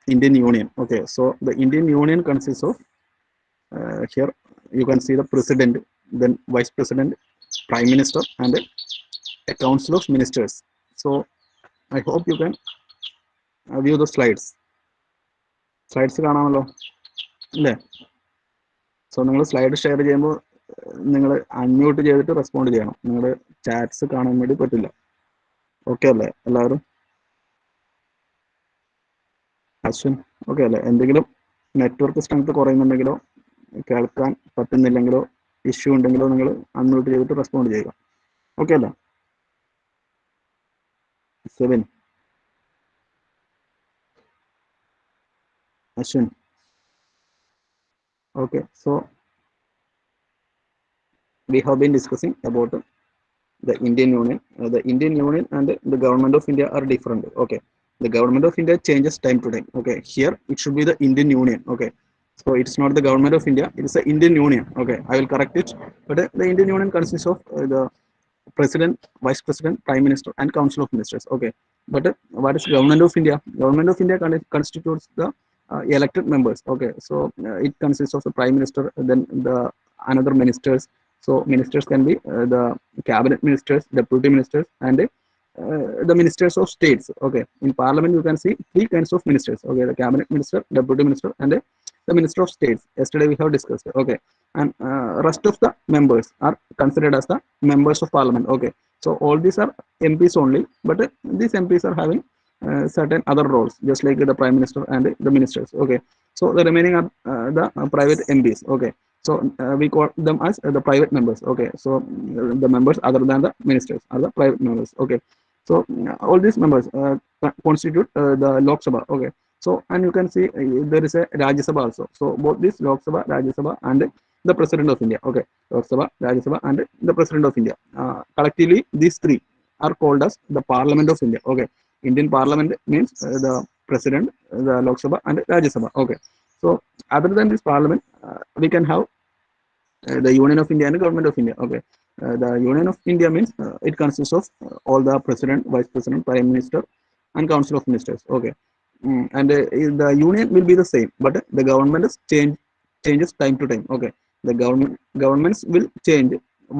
Indian Union. Okay, so the Indian Union consists of here you can see the president, then vice president, prime minister, and a council of ministers. So I hope you can view the slides. Slides കാണാമല്ലോ അല്ലേ? So നിങ്ങൾ slide share ചെയ്യുമ്പോൾ നിങ്ങൾ unmute ചെയ്തിട്ട് respond ചെയ്യണം. നിങ്ങളുടെ chats കാണാൻ വേണ്ടി പറ്റില്ല. ഓക്കെ അല്ലേ എല്ലാവരും? അശ്വിൻ ഓക്കെ അല്ലേ? എന്തെങ്കിലും നെറ്റ്വർക്ക് സ്ട്രെങ്ത് കുറയുന്നുണ്ടെങ്കിലോ കേൾക്കാൻ പറ്റുന്നില്ലെങ്കിലോ ഇഷ്യൂ ഉണ്ടെങ്കിലോ നിങ്ങൾ അൺമ്യൂട്ട് ചെയ്തിട്ട് റെസ്പോണ്ട് ചെയ്യുക. ഓക്കെ അല്ലേ? Seven Ashwin. Okay, so we have been discussing about the Indian Union. The Indian Union and the government of India are different. Okay, the government of India changes time to time. Okay, here it should be the Indian Union. Okay, so it's not the government of India; it is the Indian Union. Okay, I will correct it. But the Indian Union consists of the president, vice president, prime minister, and council of ministers. Okay, but what is government of India? Government of India constitutes the elected members. Okay, so it consists of the prime minister, then the another ministers. So ministers can be the cabinet ministers, deputy ministers, and the ministers of states. Okay, in parliament you can see three kinds of ministers. Okay, the cabinet minister, deputy minister, and the minister of states. Yesterday we have discussed. Okay, and rest of the members are considered as the members of parliament. Okay, so all these are MPs only, but these MPs are having certain other roles, just like the prime minister and the ministers. Okay, so the remaining are the private MPs. Okay, so we call them as the private members. Okay, so the members other than the ministers are the private members. Okay, so all these members constitute the Lok Sabha. Okay, so and you can see there is a Rajya Sabha also. So both this Lok Sabha, Rajya Sabha, and the president of India. Okay, Lok Sabha, Rajya Sabha, and the president of India. Collectively, these three are called as the Parliament of India. Okay, Indian Parliament means the president, the Lok Sabha, and Rajya Sabha. Okay, so other than this Parliament, we can have the Union of India and the Government of India. Okay, the Union of India means it consists of all the president, vice president, prime minister, and council of ministers. Okay, and the union will be the same, but the government is changes time to time. Okay, the governments will change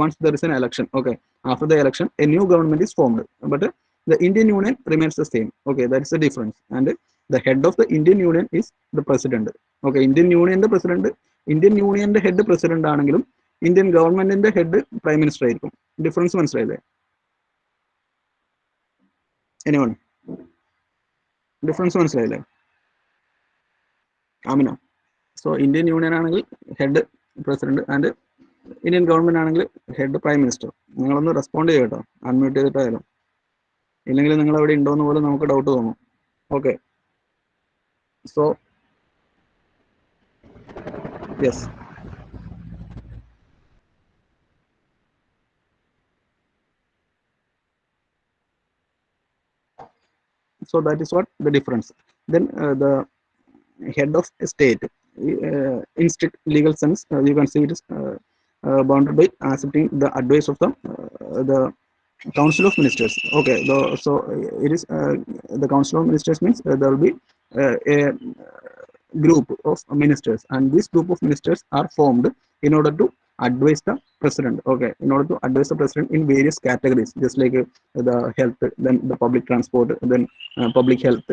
once there is an election. Okay, after the election, a new government is formed, but the Indian Union remains the same. Okay, that is the difference. And the head of the Indian Union is the president. Okay, Indian Union the president, Indian Union the head president ആണെങ്കിലും Indian ഗവൺമെന്റിന്റെ head prime minister ആയിരിക്കും. Difference മനസ്സിലായില്ലേ? Anyone difference മനസ്സിലായില്ലേ? Amina. So Indian union ആണെങ്കിൽ head president and Indian government ആണെങ്കിൽ head prime minister. നിങ്ങളൊന്ന് respond ചെയ്യട്ടോ, unmute ചെയ്തിട്ടായാലും. ഇല്ലെങ്കിൽ നിങ്ങൾ എവിടെ ഉണ്ടോന്ന് പോലും നമുക്ക് ഡൗട്ട് തോന്നും. Okay, so yes, so that is what the difference. Then the head of state in strict legal sense, you can see it is bounded by accepting the advice of the council of ministers. Okay, so it is the council of ministers means there will be a group of ministers, and this group of ministers are formed in order to advise the president. Okay, in order to advise the president in various categories, just like the health, then the public transport, then public health,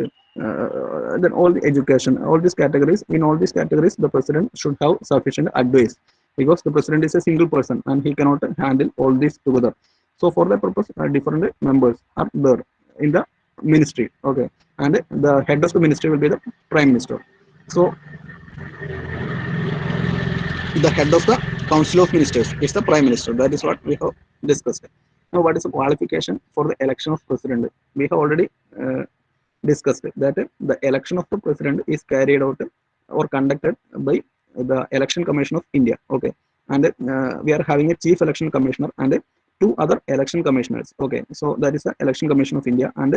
then all the education, all these categories. In all these categories, the president should have sufficient advice, because the president is a single person and he cannot handle all this together. So for that purpose, different members are there in the ministry. Okay, and the head of the ministry will be the prime minister. So the head of the council of ministers is the prime minister. That is what we have discussed. Now, what is the qualification for the election of president? We have already discussed that the election of the president is carried out or conducted by the Election Commission of India. Okay, and we are having a chief election commissioner and two other election commissioners. Okay, so that is the Election Commission of India, and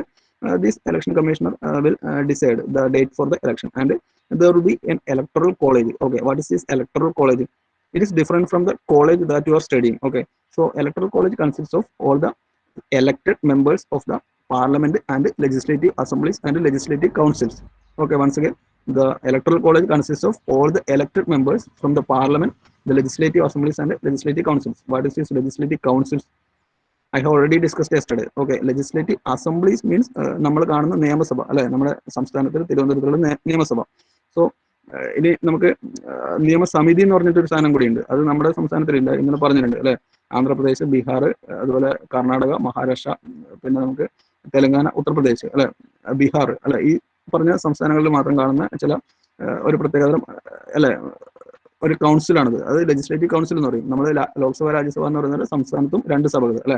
this election commissioner will decide the date for the election, and there will be an electoral college. Okay, what is this electoral college? It is different from the college that you are studying. Okay, so electoral college consists of all the elected members of the parliament and legislative assemblies and legislative councils. Okay, once again, the electoral college consists of all the elected members from the parliament, the legislative assemblies, and the legislative councils. What is this legislative councils? I have already discussed yesterday. Okay, legislative assemblies means നമ്മൾ കാണുന്ന നിയമസഭ അല്ലെ, നമ്മുടെ സംസ്ഥാനത്തിൽ തിരുവനന്തപുരത്തുള്ള നിയമസഭ. So ഇനി നമുക്ക് നിയമസമിതി എന്ന് പറഞ്ഞിട്ടൊരു സാധനം കൂടിയുണ്ട്. അത് നമ്മുടെ സംസ്ഥാനത്തിലില്ല, ഇങ്ങനെ പറഞ്ഞിട്ടുണ്ട് അല്ലെ. ആന്ധ്രാപ്രദേശ്, ബീഹാർ, അതുപോലെ കർണാടക, മഹാരാഷ്ട്ര, പിന്നെ നമുക്ക് തെലങ്കാന, ഉത്തർപ്രദേശ് അല്ലെ, ബീഹാർ അല്ലെ, ഈ പറഞ്ഞ സംസ്ഥാനങ്ങളിൽ മാത്രം കാണുന്ന ചില ഒരു പ്രത്യേകതരം അല്ലെ ഒരു കൗൺസിലാണത്. അത് ലെജിസ്ലേറ്റീവ് കൗൺസിൽ എന്ന് പറയും. നമ്മൾ ലോക്സഭ, രാജ്യസഭ എന്ന് പറയുന്നത് സംസ്ഥാനത്തും രണ്ട് സഭകൾ അല്ലെ.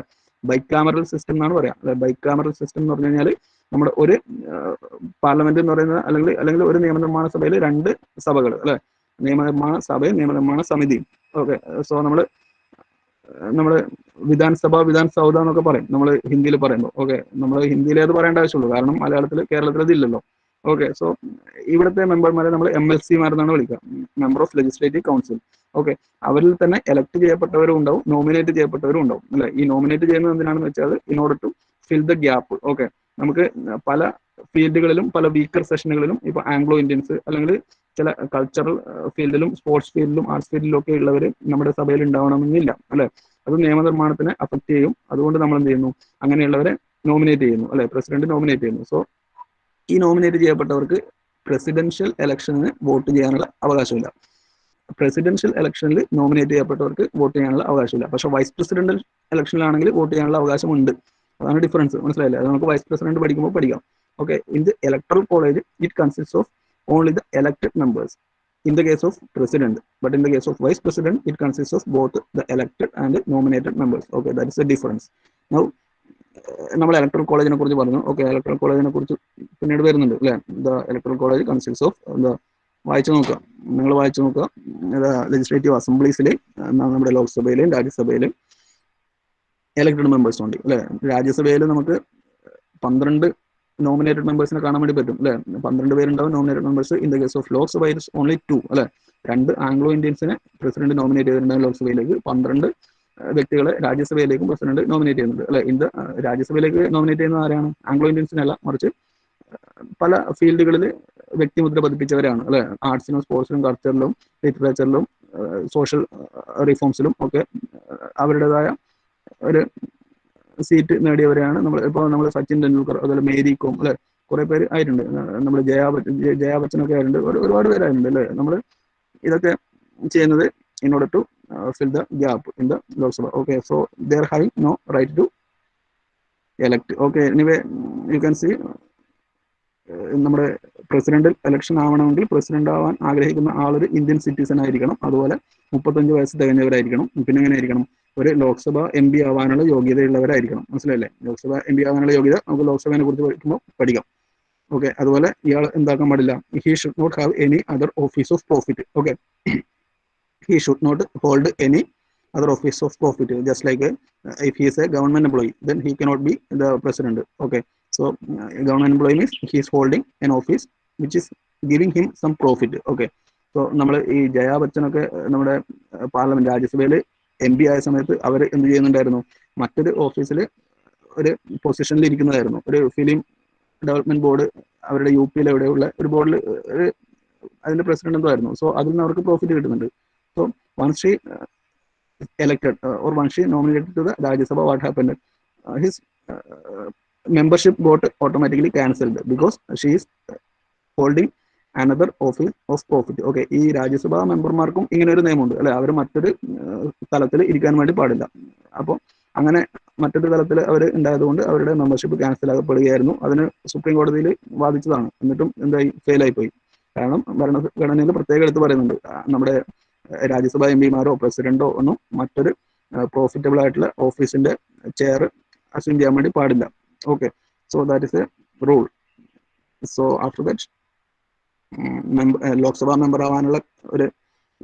ബൈക്കാമറൽ സിസ്റ്റം എന്നാണ് പറയാം. ബൈക്കാമറൽ സിസ്റ്റം എന്ന് പറഞ്ഞു കഴിഞ്ഞാൽ നമ്മുടെ ഒരു പാർലമെന്റ് എന്ന് പറയുന്നത് അല്ലെങ്കിൽ ഒരു നിയമനിർമ്മാണ സഭയിൽ രണ്ട് സഭകൾ അല്ലെ, നിയമനിർമ്മാണ സഭയും നിയമനിർമ്മാണ സമിതിയും. ഓക്കെ, സോ നമ്മള് വിധാൻ സൗദ എന്നൊക്കെ പറയും നമ്മൾ ഹിന്ദിയിൽ പറയുമ്പോൾ. ഓക്കെ, നമ്മൾ ഹിന്ദിയിലേ അത് പറയേണ്ട ആവശ്യമുള്ളൂ, കാരണം മലയാളത്തിൽ കേരളത്തിൽ അതില്ലല്ലോ. ഓക്കെ, സോ ഇവിടുത്തെ മെമ്പർമാരെ നമ്മൾ MLC എന്നാണ് വിളിക്കുക, member of legislative council. Okay, അവരിൽ തന്നെ എലക്ട് ചെയ്യപ്പെട്ടവരും ഉണ്ടാവും, നോമിനേറ്റ് ചെയ്യപ്പെട്ടവരും ഉണ്ടാവും അല്ലെ. ഈ നോമിനേറ്റ് ചെയ്യുന്നത് എന്തിനാണെന്ന് വെച്ചാൽ in order to fill the gap. Okay, നമുക്ക് പല ഫീൽഡുകളിലും പല വീക്കർ സെഷനുകളിലും ഇപ്പൊ ആംഗ്ലോ ഇന്ത്യൻസ് അല്ലെങ്കിൽ ചില കൾച്ചറൽ ഫീൽഡിലും സ്പോർട്സ് ഫീൽഡിലും ആർട്സ് ഫീൽഡിലും ഒക്കെ ഉള്ളവർ നമ്മുടെ സഭയിൽ ഉണ്ടാവണമെന്നില്ല അല്ലെ. അത് നിയമനിർമ്മാണത്തിനെ അഫക്ട് ചെയ്യും. അതുകൊണ്ട് നമ്മൾ എന്ത് ചെയ്യുന്നു, അങ്ങനെയുള്ളവരെ നോമിനേറ്റ് ചെയ്യുന്നു അല്ലെ, പ്രസിഡന്റ് നോമിനേറ്റ് ചെയ്യുന്നു. സോ ഈ നോമിനേറ്റ് ചെയ്യപ്പെട്ടവർക്ക് പ്രസിഡൻഷ്യൽ ഇലക്ഷന് വോട്ട് ചെയ്യാനുള്ള അവകാശമില്ല. പ്രസിഡൻഷ്യൽ ഇലക്ഷനിൽ നോമിനേറ്റ് ചെയ്യപ്പെട്ടവർക്ക് വോട്ട് ചെയ്യാനുള്ള അവകാശമില്ല. പക്ഷെ വൈസ് പ്രസിഡന്റൽ ഇലക്ഷനിലാണെങ്കിൽ വോട്ട് ചെയ്യാനുള്ള അവകാശമുണ്ട്. അതാണ് ഡിഫറൻസ്, മനസ്സിലായില്ലേ? അത് നമുക്ക് വൈസ് പ്രസിഡന്റ് പഠിക്കുമ്പോൾ പഠിക്കാം. Okay, in the electoral college it consist of only the elected members in the case of president, but in the case of vice president it consists of both the elected and nominated members. Okay, that is the difference. Now നമ്മൾ electoral കോളേജിനെ കുറിച്ച് പറഞ്ഞു. Okay, electoral കോളേജിനെ കുറിച്ച് പിന്നീട് വരുന്നുണ്ട് അല്ലെ. The electoral college consist of വായിച്ചു നോക്കുക, നിങ്ങൾ വായിച്ചു നോക്കുക. ലെജിസ്ലേറ്റീവ് അസംബ്ലീസിൽ നമ്മുടെ ലോക്സഭയിലും രാജ്യസഭയിലും എലക്ടഡ് മെമ്പേഴ്സ് ഉണ്ട് അല്ലെ. രാജ്യസഭയിൽ നമുക്ക് 12 നോമിനേറ്റഡ് മെമ്പേഴ്സിനെ കാണാൻ വേണ്ടി പറ്റും അല്ലെ. 12 പേരുണ്ടാവും nominated members. In the case of Lok Sabha it's only 2 അല്ലെ. 2 ആംഗ്ലോ ഇന്ത്യൻസിനെ പ്രസിഡന്റ് നോമിനേറ്റ് ചെയ്തിട്ടുണ്ടാവും ലോക്സഭയിലേക്ക്. 12 വ്യക്തികളെ രാജ്യസഭയിലേക്കും പ്രസിഡന്റ് നോമിനേറ്റ് ചെയ്യുന്നുണ്ട് അല്ലെ. രാജ്യസഭയിലേക്ക് നോമിനേറ്റ് ചെയ്യുന്നത് ആരാണ്? ആംഗ്ലോ ഇന്ത്യൻസിനല്ല, മറിച്ച് പല ഫീൽഡുകളിൽ വ്യക്തിമുദ്ര പതിപ്പിച്ചവരാണ് അല്ലെ. ആർട്സിലും സ്പോർട്സിലും കൾച്ചറിലും ലിറ്ററേച്ചറിലും സോഷ്യൽ റിഫോംസിലും ഒക്കെ അവരുടേതായ ഒരു സീറ്റ് നേടിയവരെയാണ് നമ്മൾ സച്ചിൻ ടെണ്ടുൽക്കർ, അതുപോലെ മേരി കോം അല്ലെ, കുറെ പേര് ആയിട്ടുണ്ട്. നമ്മൾ ജയാ ബച്ചനൊക്കെ ആയിട്ടുണ്ട്, ഒരുപാട് പേരായിട്ടുണ്ട് അല്ലെ. നമ്മൾ ഇതൊക്കെ ചെയ്യുന്നത് in order to fill the gap in the Lok Sabha. Okay, so they are having no right to elect. Okay, anyway, you can see നമ്മുടെ പ്രസിഡന്റ് ഇലക്ഷൻ ആവണമെങ്കിൽ പ്രസിഡന്റ് ആവാൻ ആഗ്രഹിക്കുന്ന ആളൊരു ഇന്ത്യൻ സിറ്റിസൺ ആയിരിക്കണം. അതുപോലെ 35 വയസ്സ് തികഞ്ഞവരായിരിക്കണം. പിന്നെ എങ്ങനെ ആയിരിക്കണം? ഒരു ലോക്സഭ MP ആവാനുള്ള യോഗ്യതയുള്ളവരായിരിക്കണം. മനസ്സിലായില്ലേ? ലോക്സഭ MP ആവാനുള്ള യോഗ്യത നമുക്ക് ലോക്സഭയെ കുറിച്ച് പഠിക്കുമ്പോൾ പഠിക്കാം. ഓക്കെ, അതുപോലെ ഇയാൾ എന്താക്കാൻ പാടില്ല? He should not have any other office of profit. Okay, he should not hold any other office of profit, just like if he is a government employee, then he cannot be the president. Okay, so government employee means he is holding an office which is giving him some profit. Okay, so നമ്മൾ ഈ ജയാ ബച്ചനൊക്കെ നമ്മുടെ parliament രാജ്യസഭയിൽ MP ആയ സമയത്ത് അവർ എന്ത് ചെയ്യുന്നുണ്ടായിരുന്നു? മറ്റൊരു ഓഫീസിൽ ഒരു പൊസിഷനിൽ ഇരിക്കുന്നതായിരുന്നു. ഒരു ഫിലിം ഡെവലപ്മെന്റ് ബോർഡ്, അവരുടെ UP എവിടെയുള്ള ഒരു ബോർഡിൽ അതിന്റെ പ്രസിഡന്റ് എന്തോ ആയിരുന്നു. സോ അതിൽ നിന്ന് അവർക്ക് പ്രോഫിറ്റ് കിട്ടുന്നുണ്ട്. So once she elected or once she nominated to the Rajya Sabha, what happened? His membership got automatically cancelled because she is holding another office of profit. Okay, ഈ രാജ്യസഭാ മെമ്പർമാർക്കും ഇങ്ങനെ ഒരു നിയമമുണ്ട് അല്ലെ. അവർ മറ്റൊരു തലത്തിൽ ഇരിക്കാൻ വേണ്ടി പാടില്ല. അപ്പോൾ അങ്ങനെ മറ്റൊരു തലത്തിൽ അവർ ഉണ്ടായതുകൊണ്ട് അവരുടെ മെമ്പർഷിപ്പ് ക്യാൻസൽ ആകപ്പെടുകയായിരുന്നു. അതിന് സുപ്രീം കോടതിയിൽ വാദിച്ചതാണ്. എന്നിട്ടും എന്തായി? ഫെയിലായി പോയി. കാരണം ഭരണഘടനയിൽ പ്രത്യേകം എടുത്ത് പറയുന്നുണ്ട്, നമ്മുടെ രാജ്യസഭാ MP മാരോ പ്രസിഡന്റോ ഒന്നും മറ്റൊരു പ്രോഫിറ്റബിൾ ആയിട്ടുള്ള ഓഫീസിന്റെ ചെയർ അസ്യൂം ചെയ്യാൻ വേണ്ടി പാടില്ല. Okay, so that is A rule. So after that Lok Sabha member ആവാനുള്ള ഒരു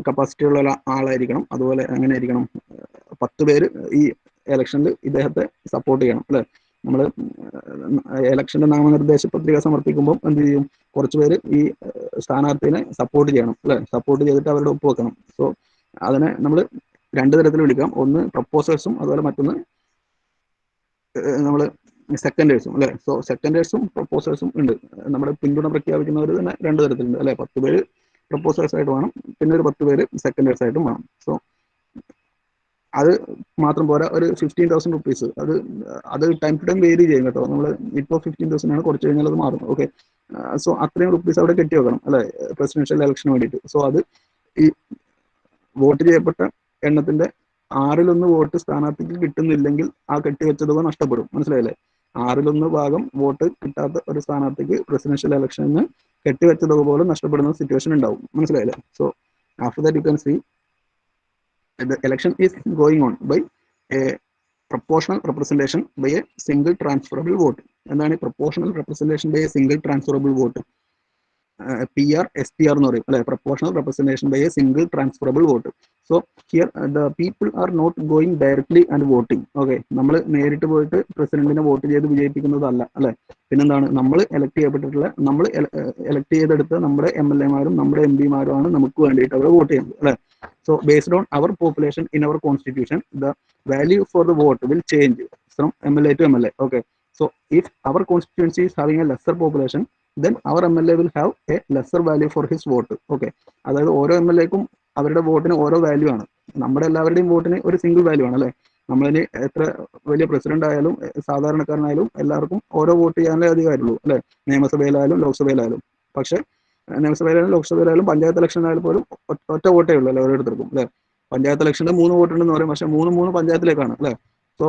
കപ്പാസിറ്റി ഉള്ള ആളായിരിക്കണം. അതുപോലെ എങ്ങനെ ആയിരിക്കണം? 10 പേര് ഈ ഇലക്ഷനിൽ ഇദ്ദേഹത്തെ സപ്പോർട്ട് ചെയ്യണം അല്ലെ. നമ്മൾ ഇലക്ഷന്റെ നാമനിർദ്ദേശ പത്രിക സമർപ്പിക്കുമ്പോൾ എന്ത് ചെയ്യും? കുറച്ച് പേര് ഈ സ്ഥാനാർത്ഥിനെ സപ്പോർട്ട് ചെയ്യണം അല്ലെ. സപ്പോർട്ട് ചെയ്തിട്ട് അവരുടെ ഒപ്പ് വെക്കണം. സോ അതിനെ നമ്മൾ 2 തരത്തിൽ വിളിക്കാം. ഒന്ന് പ്രപ്പോസേഴ്സും, അതുപോലെ മറ്റൊന്ന് നമ്മൾ സെക്കൻഡേഴ്സും അല്ലെ. സോ സെക്കൻഡേഴ്സും പ്രപ്പോസേഴ്സും ഉണ്ട്. നമ്മുടെ പിന്തുണ പ്രഖ്യാപിക്കുന്നവർ തന്നെ രണ്ട് തരത്തിലുണ്ട് അല്ലെ. 10 പേര് പ്രപ്പോസേഴ്സ് ആയിട്ട് വേണം, പിന്നെ ഒരു 10 പേര് സെക്കൻഡേഴ്സ് ആയിട്ടും വേണം. സോ അത് മാത്രം പോരാ, ഒരു 15,000 റുപ്പീസ് അത് ടൈം ടു ടൈം വേരി ചെയ്യും കേട്ടോ. നമ്മൾ ഇപ്പോൾ 15,000 ആണ്, കുറച്ച് കഴിഞ്ഞാൽ അത് മാറും. ഓക്കെ, സോ അത്രയും റുപ്പീസ് അവിടെ കെട്ടി വെക്കണം അല്ലെ, പ്രസിഡൻഷ്യൽ ഇലക്ഷന് വേണ്ടിയിട്ട്. സോ അത് ഈ വോട്ട് ചെയ്യപ്പെട്ട എണ്ണത്തിന്റെ 1/6 വോട്ട് സ്ഥാനാർത്ഥിക്ക് കിട്ടുന്നില്ലെങ്കിൽ ആ കെട്ടിവെച്ച തുക നഷ്ടപ്പെടും. മനസ്സിലായില്ലേ? 1/6 ഭാഗം വോട്ട് കിട്ടാത്ത ഒരു സ്ഥാനാർത്ഥിക്ക് പ്രസിഡൻഷ്യൽ ഇലക്ഷന് കെട്ടിവെച്ച തുക പോലും നഷ്ടപ്പെടുന്ന സിറ്റുവേഷൻ ഉണ്ടാവും. മനസ്സിലായില്ലേ? So after that you can see the election is going on by a proportional representation by a single transferable vote. എന്താണ് proportional representation by a single transferable vote? PR, SPR എന്ന് പറയും അല്ലെ, proportional representation by a single transferable vote. So here the people are not going directly and voting. Okay, നമ്മൾ നേരിട്ട് പോയിട്ട് പ്രസിഡന്റിനെ vote ചെയ്ത് വിജയിപ്പിക്കുന്നതല്ല അല്ലെ. പിന്നെന്താണ്, നമ്മൾ എലക്ട് ചെയ്തെടുത്ത നമ്മുടെ MLA മാരും നമ്മുടെ MP മാരുമാണ് നമുക്ക് വേണ്ടിയിട്ട് അവർ വോട്ട് ചെയ്യുന്നത് അല്ലെ. So based on our population in our constitution, the value for the vote will change from MLA to MLA. Okay, so if our constituency is having a lesser population, then our MLA will have a lesser value for his vote. Okay, അതായത് ഓരോ MLA-ക്കും അവരുടെ വോട്ടിന് ഓരോ value ആണ്. നമ്മുടെ എല്ലാവരുടെയും വോട്ടിന് ഒരു സിംഗിൾ വാല്യൂ ആണ് അല്ലെ. നമ്മളിനി എത്ര വലിയ പ്രസിഡന്റ് ആയാലും സാധാരണക്കാരനായാലും എല്ലാവർക്കും ഓരോ വോട്ട് ചെയ്യാനേ അധികാരമുള്ളൂ അല്ലെ, നിയമസഭയിലായാലും ലോക്സഭയിലായാലും. പക്ഷെ നിയമസഭയിലായാലും ലോക്സഭയിലായാലും പഞ്ചായത്ത് ഇലക്ഷൻ ആയാലും പോലും ഒറ്റ വോട്ടേ ഉള്ളൂ അല്ലെ ഓരോരുത്തർക്കും അല്ലെ. പഞ്ചായത്ത് ഇലക്ഷന് 3 വോട്ട് ഉണ്ടെന്ന് പറയും, പക്ഷെ 3 പഞ്ചായത്തിലേക്കാണ് അല്ലെ. സോ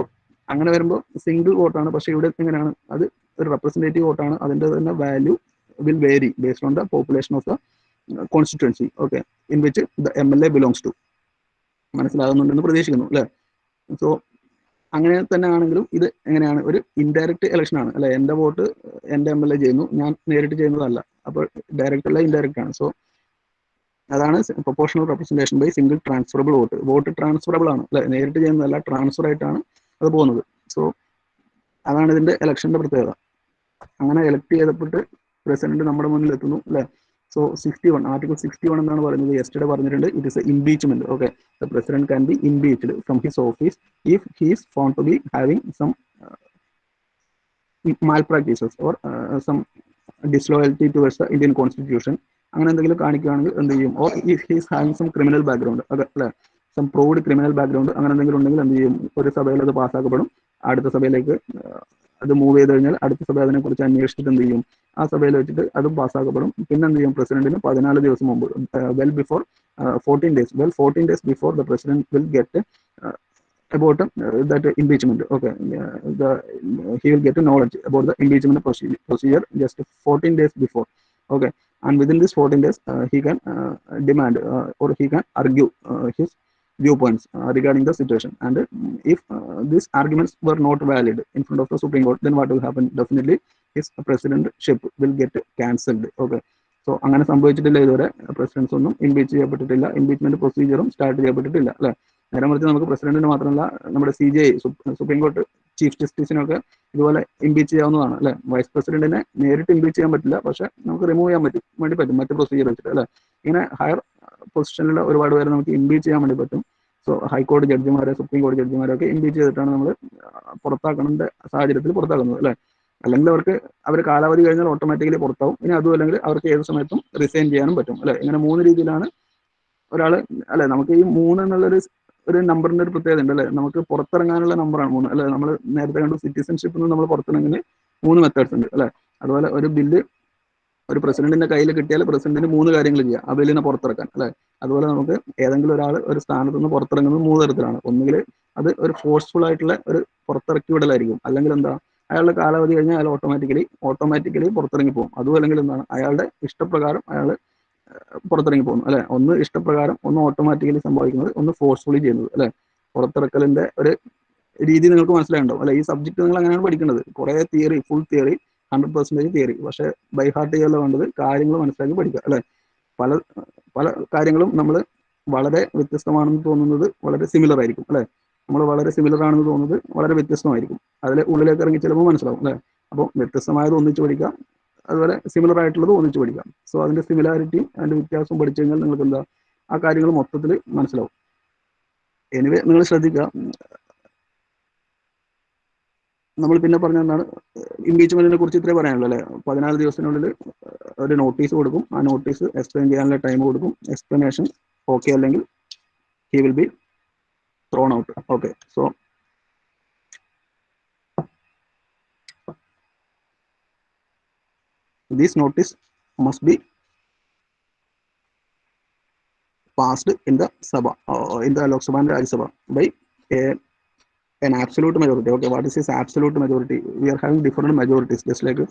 അങ്ങനെ വരുമ്പോൾ സിംഗിൾ വോട്ടാണ്. പക്ഷെ ഇവിടെ എങ്ങനെയാണ്, അത് ഒരു റെപ്രസെന്റേറ്റീവ് വോട്ടാണ്. അതിന്റെ തന്നെ value will vary based on the population of the constituency. Okay, in which the MLA belongs to. മനസ്സിലാകുന്നുണ്ടെന്ന് പ്രതീക്ഷിക്കുന്നു അല്ലെ. സോ അങ്ങനെ തന്നെ ആണെങ്കിലും ഇത് എങ്ങനെയാണ്, ഒരു ഇൻഡയറക്റ്റ് ഇലക്ഷൻ ആണ് അല്ലെ. എന്റെ വോട്ട് എന്റെ MLA ചെയ്യുന്നു, ഞാൻ നേരിട്ട് ചെയ്യുന്നതല്ല. അപ്പോൾ ഡയറക്റ്റ് അല്ല, ഇൻഡയറക്റ്റ് ആണ്. സോ അതാണ് proportional representation by single transferable vote. Vote transferable ആണ് അല്ലെ, നേരിട്ട് ചെയ്യുന്നതല്ല, ട്രാൻസ്ഫർ ആയിട്ടാണ് അത് പോകുന്നത്. സോ അതാണ് ഇതിന്റെ ഇലക്ഷന്റെ പ്രത്യേകത. അങ്ങനെ എലക്ട് ചെയ്തപ്പെട്ട് പ്രസിഡന്റ് നമ്മുടെ മുന്നിൽ എത്തുന്നു അല്ലെ. സോ ആർട്ടിക്കിൾ 61 എന്നാണ് പറയുന്നത്. യെസ്റ്റർഡേ പറഞ്ഞിട്ടുണ്ട്, it is a impeachment. Okay, the president can be impeached from his office if he is found to be having some malpractices or some disloyalty towards the Indian constitution. അങ്ങനെ എന്തെങ്കിലും കാണിക്കുകയാണെങ്കിൽ എന്ത് ചെയ്യും? Or if he's having some criminal background അല്ലെ, some proved criminal background, അങ്ങനെ എന്തെങ്കിലും ഉണ്ടെങ്കിൽ എന്ത് ചെയ്യും? ഒരു സഭയിൽ അത് പാസ്സാക്കപ്പെടും. അടുത്ത സഭയിലേക്ക് അത് മൂവ് ചെയ്ത് കഴിഞ്ഞാൽ അടുത്ത സഭ അതിനെക്കുറിച്ച് അന്വേഷിച്ചിട്ട് എന്ത് ചെയ്യും? ആ സഭയിൽ വെച്ചിട്ട് അതും പാസ്സാക്കപ്പെടും. പിന്നെ എന്ത് ചെയ്യും? പ്രസിഡന്റിന് 14 ദിവസം മുമ്പ്, well before 14 days before the president will get about that impeachment. Okay, he will get knowledge about the impeachment procedure just 14 days before. Okay, and within this 14 days he can demand or he can argue his viewpoints regarding the situation. And if these arguments were not valid in front of the Supreme Court, then what will happen? Definitely his presidentship will get cancelled. Okay, so അങ്ങനെ സംഭവിച്ചിട്ടില്ല ഇതുവരെ. Precedence ഒന്നും impeach ചെയ്യപ്പെട്ടിട്ടില്ല, impeachment പ്രൊസീജിയറും start ചെയ്യപ്പെട്ടിട്ടില്ല അല്ലെ. നേരെ മറിച്ച് നമുക്ക് പ്രസിഡന്റിന് മാത്രമല്ല, നമ്മുടെ CJI സുപ്രീം കോർട്ട് ചീഫ് ജസ്റ്റിസിനൊക്കെ ഇതുപോലെ ഇംപീച്ച് ചെയ്യാവുന്നതാണ് അല്ലെ. വൈസ് പ്രസിഡന്റിനെ നേരിട്ട് ഇംപീച്ച് ചെയ്യാൻ പറ്റില്ല, പക്ഷെ നമുക്ക് റിമൂവ് ചെയ്യാൻ വേണ്ടി പറ്റും മറ്റു പ്രൊസീജിയർ വെച്ചിട്ട് അല്ലെ. ഇങ്ങനെ ഹയർ പൊസിഷനിലുള്ള ഒരുപാട് പേരെ നമുക്ക് ഇംപീച്ച് ചെയ്യാൻ വേണ്ടി പറ്റും. സോ ഹൈക്കോടതി ജഡ്ജിമാരെ, സുപ്രീം കോടതി ജഡ്ജിമാരൊക്കെ ഇംപീച്ച് ചെയ്തിട്ടാണ് നമ്മൾ പുറത്താക്കേണ്ട സാഹചര്യത്തിൽ പുറത്താക്കുന്നത് അല്ലെ. അല്ലെങ്കിൽ അവർ കാലാവധി കഴിഞ്ഞാൽ ഓട്ടോമാറ്റിക്കലി പുറത്താവും. ഇനി അതും അല്ലെങ്കിൽ അവർക്ക് ഏത് സമയത്തും റിസൈൻ ചെയ്യാനും പറ്റും അല്ലെ. ഇങ്ങനെ 3 രീതിയിലാണ് ഒരാൾ അല്ലെ. നമുക്ക് ഈ 3 എന്നുള്ളൊരു നമ്പറിന്റെ ഒരു പ്രത്യേകത ഉണ്ട് അല്ലെ. നമുക്ക് പുറത്തിറങ്ങാനുള്ള നമ്പറാണ് 3 അല്ലെ. നമ്മൾ നേരത്തെ കണ്ടു സിറ്റിസൺഷിപ്പിൽ നിന്ന് നമ്മൾ പുറത്തിറങ്ങുന്ന 3 മെത്തേഡ്സ് ഉണ്ട് അല്ലെ. അതുപോലെ ഒരു ബില്ല് ഒരു പ്രസിഡന്റിന്റെ കയ്യിൽ കിട്ടിയാൽ പ്രസിഡന്റിന് 3 കാര്യങ്ങൾ ചെയ്യാം ആ ബില്ലിനെ പുറത്തിറക്കാൻ അല്ലെ. അതുപോലെ നമുക്ക് ഏതെങ്കിലും ഒരാൾ ഒരു സ്ഥാനത്ത് നിന്ന് പുറത്തിറങ്ങുന്നത് 3 തരത്തിലാണ്. ഒന്നുകിൽ അത് ഒരു ഫോഴ്സ്ഫുൾ ആയിട്ടുള്ള ഒരു പുറത്തിറക്കി വിടലായിരിക്കും, അല്ലെങ്കിൽ എന്താ, അയാളുടെ കാലാവധി കഴിഞ്ഞാൽ അയാൾ ഓട്ടോമാറ്റിക്കലി പുറത്തിറങ്ങി പോകും. അതും അല്ലെങ്കിൽ എന്താണ്, അയാളുടെ ഇഷ്ടപ്രകാരം അയാൾ പുറത്തിറങ്ങി പോകുന്നു അല്ലെ. ഒന്ന് ഇഷ്ടപ്രകാരം, ഒന്ന് ഓട്ടോമാറ്റിക്കലി സംഭവിക്കുന്നത്, ഒന്ന് ഫോഴ്സ്ഫുള്ളി ചെയ്യുന്നത് അല്ലെ. പുറത്തിറക്കലിന്റെ ഒരു രീതി നിങ്ങൾക്ക് മനസ്സിലായിട്ടുണ്ടാവും അല്ലെ. ഈ സബ്ജക്ട് നിങ്ങൾ അങ്ങനെയാണ് പഠിക്കുന്നത്. കുറെ തിയറി, ഫുൾ തിയറി, 100% തിയറി, പക്ഷെ ബൈ ഹാർട്ട് ചെയ്യാനുള്ള വേണ്ടത് കാര്യങ്ങൾ മനസ്സിലാക്കി പഠിക്കുക അല്ലെ. പല പല കാര്യങ്ങളും നമ്മൾ വളരെ വ്യത്യസ്തമാണെന്ന് തോന്നുന്നത് വളരെ സിമിലർ ആയിരിക്കും അല്ലെ. നമ്മൾ വളരെ സിമിലർ ആണെന്ന് തോന്നുന്നത് വളരെ വ്യത്യസ്തമായിരിക്കും. അതിൽ ഉള്ളിലേക്ക് ഇറങ്ങി ചിലപ്പോൾ മനസ്സിലാവും അല്ലെ. അപ്പോൾ വ്യത്യസ്തമായത് ഒന്നിച്ച് പഠിക്കാം, അതുപോലെ സിമിലർ ആയിട്ടുള്ളത് ഒന്നിച്ച് പഠിക്കാം. സോ അതിന്റെ സിമിലാരിറ്റിയും അതിന്റെ വ്യത്യാസവും പഠിച്ചു കഴിഞ്ഞാൽ നിങ്ങൾക്ക് എന്താ, ആ കാര്യങ്ങൾ മൊത്തത്തിൽ മനസ്സിലാവും. എനിവേ നിങ്ങൾ ശ്രദ്ധിക്കുക, നമ്മൾ പിന്നെ പറഞ്ഞ എന്താണ് ഇംപീച്ച്മെന്റിനെ കുറിച്ച് ഇത്രേ പറയാനുള്ളൂ അല്ലേ. 14 ദിവസത്തിനുള്ളിൽ ഒരു നോട്ടീസ് കൊടുക്കും. ആ നോട്ടീസ് എക്സ്പ്ലെയിൻ ചെയ്യാനുള്ള ടൈം കൊടുക്കും. എക്സ്പ്ലനേഷൻ ഓക്കെ അല്ലെങ്കിൽ he will be thrown out. Okay, so this notice must be passed in the Sabha, in the Lok Sabha and Rajya Sabha by a, an absolute majority. Okay, what is this absolute majority? We are having different majorities, just like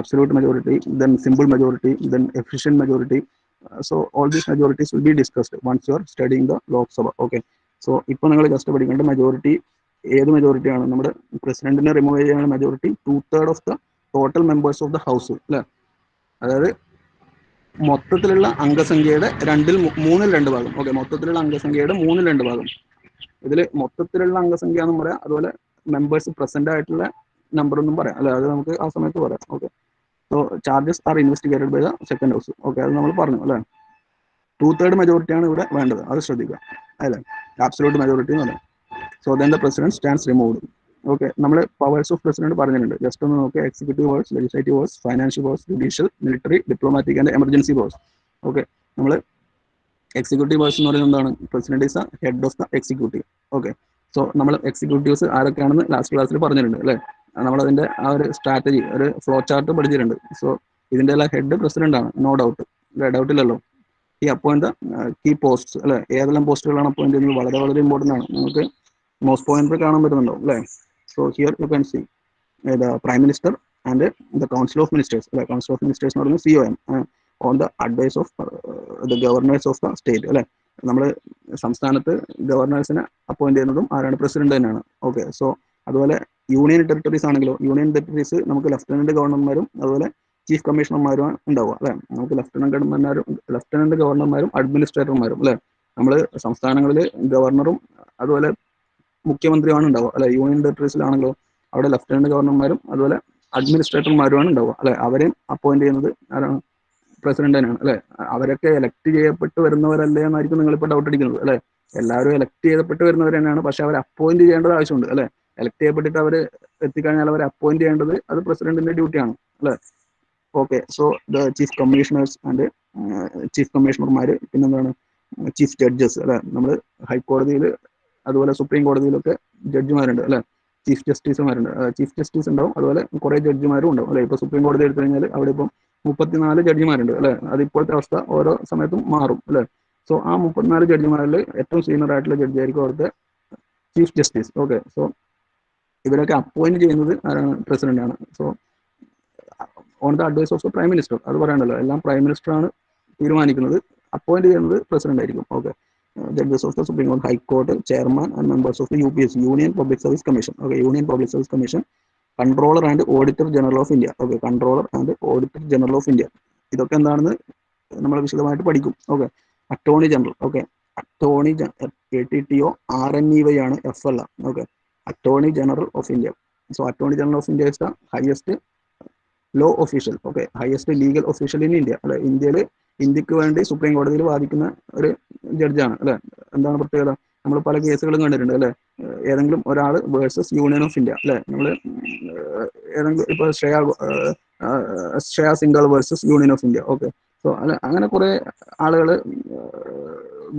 absolute majority, then simple majority, then efficient majority. So all these majorities will be discussed once you are studying the Lok Sabha. Okay, so ഇപ്പോൾ നിങ്ങൾ just പഠിക്കേണ്ട majority ഏത് majority ആണ്? നമ്മുടെ പ്രസിഡന്റിനെ remove ചെയ്യാനുള്ള majority 2/3 of the total members of the house അല്ലെ. അതായത് മൊത്തത്തിലുള്ള അംഗസംഖ്യയുടെ മൂന്നിൽ രണ്ട് ഭാഗം. ഓക്കെ, മൊത്തത്തിലുള്ള അംഗസംഖ്യയുടെ മൂന്നിൽ രണ്ട് ഭാഗം. ഇതിൽ മൊത്തത്തിലുള്ള അംഗസംഖ്യ എന്നും പറയാം, അതുപോലെ മെമ്പേഴ്സ് പ്രസന്റ് ആയിട്ടുള്ള നമ്പർ എന്നും പറയാം അല്ലെ. അത് നമുക്ക് ആ സമയത്ത് പറയാം. Okay, so charges are investigated by the second house. Okay, അത് നമ്മൾ പറഞ്ഞു അല്ലെ. 2/3 മെജോറിറ്റി ആണ് ഇവിടെ വേണ്ടത്, അത് ശ്രദ്ധിക്കുക അല്ലെ. ആബ്സലൂട്ട് മെജോറിറ്റി എന്ന് പറയാം. So then the president stands removed. Okay, നമ്മൾ പവേഴ്സ് ഓഫ് പ്രസിഡന്റ് പറഞ്ഞിട്ടുണ്ട്, ജസ്റ്റ് ഒന്ന് നോക്കുക. Executive powers, legislative powers, financial powers, judicial, military, diplomatic and emergency powers. Okay, നമ്മൾ എക്സിക്യൂട്ടീവ് പവേഴ്സ് എന്ന് പറയുന്നത് എന്താണ്? President is the head of the executive. Okay, so നമ്മൾ executives ആരൊക്കെയാണെന്ന് last ക്ലാസ്സിൽ പറഞ്ഞിട്ടുണ്ട് അല്ലേ. നമ്മളതിന്റെ ആ ഒരു സ്ട്രാറ്റജി, ഒരു ഫ്ലോ ചാർട്ട് പഠിച്ചിട്ടുണ്ട്. സോ ഇതിന്റെ എല്ലാം ഹെഡ് പ്രസിഡന്റ് ആണ്, നോ ഡൗട്ട്, ഡൗട്ട് ഇല്ലല്ലോ. ഈ അപ്പോയിന്റ് കീ പോസ്റ്റ് അല്ലെ, ഏതെല്ലാം പോസ്റ്റുകളാണ് അപ്പോയിന്റ് ചെയ്യുന്നത് വളരെ വളരെ ഇമ്പോർട്ടന്റ് ആണ്. നമുക്ക് മോസ്റ്റ് പോയിന്റ് കാണാൻ പറ്റുന്നുണ്ടോ അല്ലെ. So here you can see the prime minister and the council of ministers അല്ലെ. കൗൺസിൽ ഓഫ് മിനിസ്റ്റേഴ്സ് എന്ന് പറയുന്നത് COM on the advice of the governors of the state അല്ലെ. നമ്മൾ സംസ്ഥാനത്ത് ഗവർണേഴ്സിനെ അപ്പോയിന്റ് ചെയ്യുന്നതും ആരാണ്? പ്രസിഡന്റ് തന്നെയാണ്. ഓക്കെ, സോ അതുപോലെ യൂണിയൻ ടെറിട്ടറീസ് ആണെങ്കിലോ, യൂണിയൻ ടെറിട്ടറീസ് നമുക്ക് ലഫ്റ്റനന്റ് ഗവർണർമാരും അതുപോലെ ചീഫ് കമ്മീഷണർമാരും ഉണ്ടാവുക അല്ലെ. നമുക്ക് ലഫ്റ്റനന്റ് ഗവർണർമാരും അഡ്മിനിസ്ട്രേറ്റർമാരും അല്ലെ. നമ്മൾ സംസ്ഥാനങ്ങളിൽ ഗവർണറും അതുപോലെ മുഖ്യമന്ത്രിയുമാണ് ഉണ്ടാവുക അല്ലെ. യൂണിയൻ ടെറിട്ടറീസിലാണെങ്കിലോ അവിടെ ലഫ്റ്റനന്റ് ഗവർണർമാരും അതുപോലെ അഡ്മിനിസ്ട്രേറ്റർമാരുമാണ് ഉണ്ടാവുക അല്ലെ. അവരെയും അപ്പോയിന്റ് ചെയ്യുന്നത് ആരാണ്? പ്രസിഡന്റ് തന്നെയാണ് അല്ലെ. അവരൊക്കെ എലക്ട് ചെയ്യപ്പെട്ട് വരുന്നവരല്ലേ എന്നായിരിക്കും നിങ്ങളിപ്പോൾ ഡൗട്ട് അടിക്കുന്നത് അല്ലെ. എല്ലാവരും എലക്ട് ചെയ്യപ്പെട്ട് വരുന്നവർ തന്നെയാണ്, പക്ഷെ അവർ അപ്പോയിന്റ് ചെയ്യേണ്ടത് ആവശ്യമുണ്ട് അല്ലെ. എലക്ട് ചെയ്യപ്പെട്ടിട്ട് അവർ എത്തിക്കഴിഞ്ഞാൽ അവരെ അപ്പോയിന്റ് ചെയ്യേണ്ടത് അത് പ്രസിഡന്റിന്റെ ഡ്യൂട്ടിയാണ് അല്ലെ. Okay, so the chief commissioners and chief കമ്മീഷണർമാര്, പിന്നെന്താണ് ചീഫ് ജഡ്ജസ് അല്ലെ. നമ്മൾ ഹൈക്കോടതിയിൽ അതുപോലെ സുപ്രീം കോടതിയിലൊക്കെ ജഡ്ജിമാരുണ്ട് അല്ലെ. ചീഫ് ജസ്റ്റിസുമാരുണ്ട്. ചീഫ് ജസ്റ്റിസ് ഉണ്ടാവും, അതുപോലെ കുറെ ജഡ്ജിമാരും ഉണ്ടാവും അല്ലെ. ഇപ്പൊ സുപ്രീം കോടതി എടുത്തു കഴിഞ്ഞാൽ അവിടെ ഇപ്പം 34 ജഡ്ജിമാരുണ്ട് അല്ലെ. അത് ഇപ്പോഴത്തെ അവസ്ഥ ഓരോ സമയത്തും മാറും അല്ലെ. സോ ആ 34 ജഡ്ജിമാരിൽ ഏറ്റവും സീനിയർ ആയിട്ടുള്ള ജഡ്ജി ആയിരിക്കും അവിടുത്തെ ചീഫ് ജസ്റ്റിസ്. ഓക്കെ, സോ ഇവരൊക്കെ അപ്പോയിന്റ് ചെയ്യുന്നത് ആരാണ്? പ്രസിഡന്റ് ആണ്. So on the advice of the prime minister, അത് പറയണ്ടല്ലോ, എല്ലാം പ്രൈം മിനിസ്റ്റർ ആണ് തീരുമാനിക്കുന്നത്. അപ്പോയിന്റ് ചെയ്യുന്നത് പ്രസിഡന്റ് ആയിരിക്കും. Okay, judges of the supreme കോടതി, high court, chairman and members of the UPSC, Union Public Service Commission. Okay, Union Public Service Commission, Controller and Auditor General of India. Okay, Controller and Auditor General of India, ഇതൊക്കെ എന്താണെന്ന് നമ്മൾ വിശദമായിട്ട് പഠിക്കും. Okay, Attorney General. Okay, attorney ATTO RNEY ആണ്, FL. Okay, Attorney General of India. So Attorney General of India is the highest law official. Okay, highest legal official in India അല്ലെ. ഇന്ത്യക്ക് വേണ്ടി supreme കോടതിയിൽ വാദിക്കുന്ന ഒരു ജഡ്ജാണ് അല്ലെ. എന്താണ് പ്രത്യേകത? നമ്മൾ പല കേസുകളും കണ്ടിട്ടുണ്ട് അല്ലെ. ഏതെങ്കിലും ഒരാൾ വേഴ്സസ് യൂണിയൻ ഓഫ് ഇന്ത്യ അല്ലെ. നമ്മൾ ഏതെങ്കിലും ഇപ്പൊ Shreya Singhal versus Union of India. Okay, so അല്ലെ, അങ്ങനെ കുറെ ആളുകൾ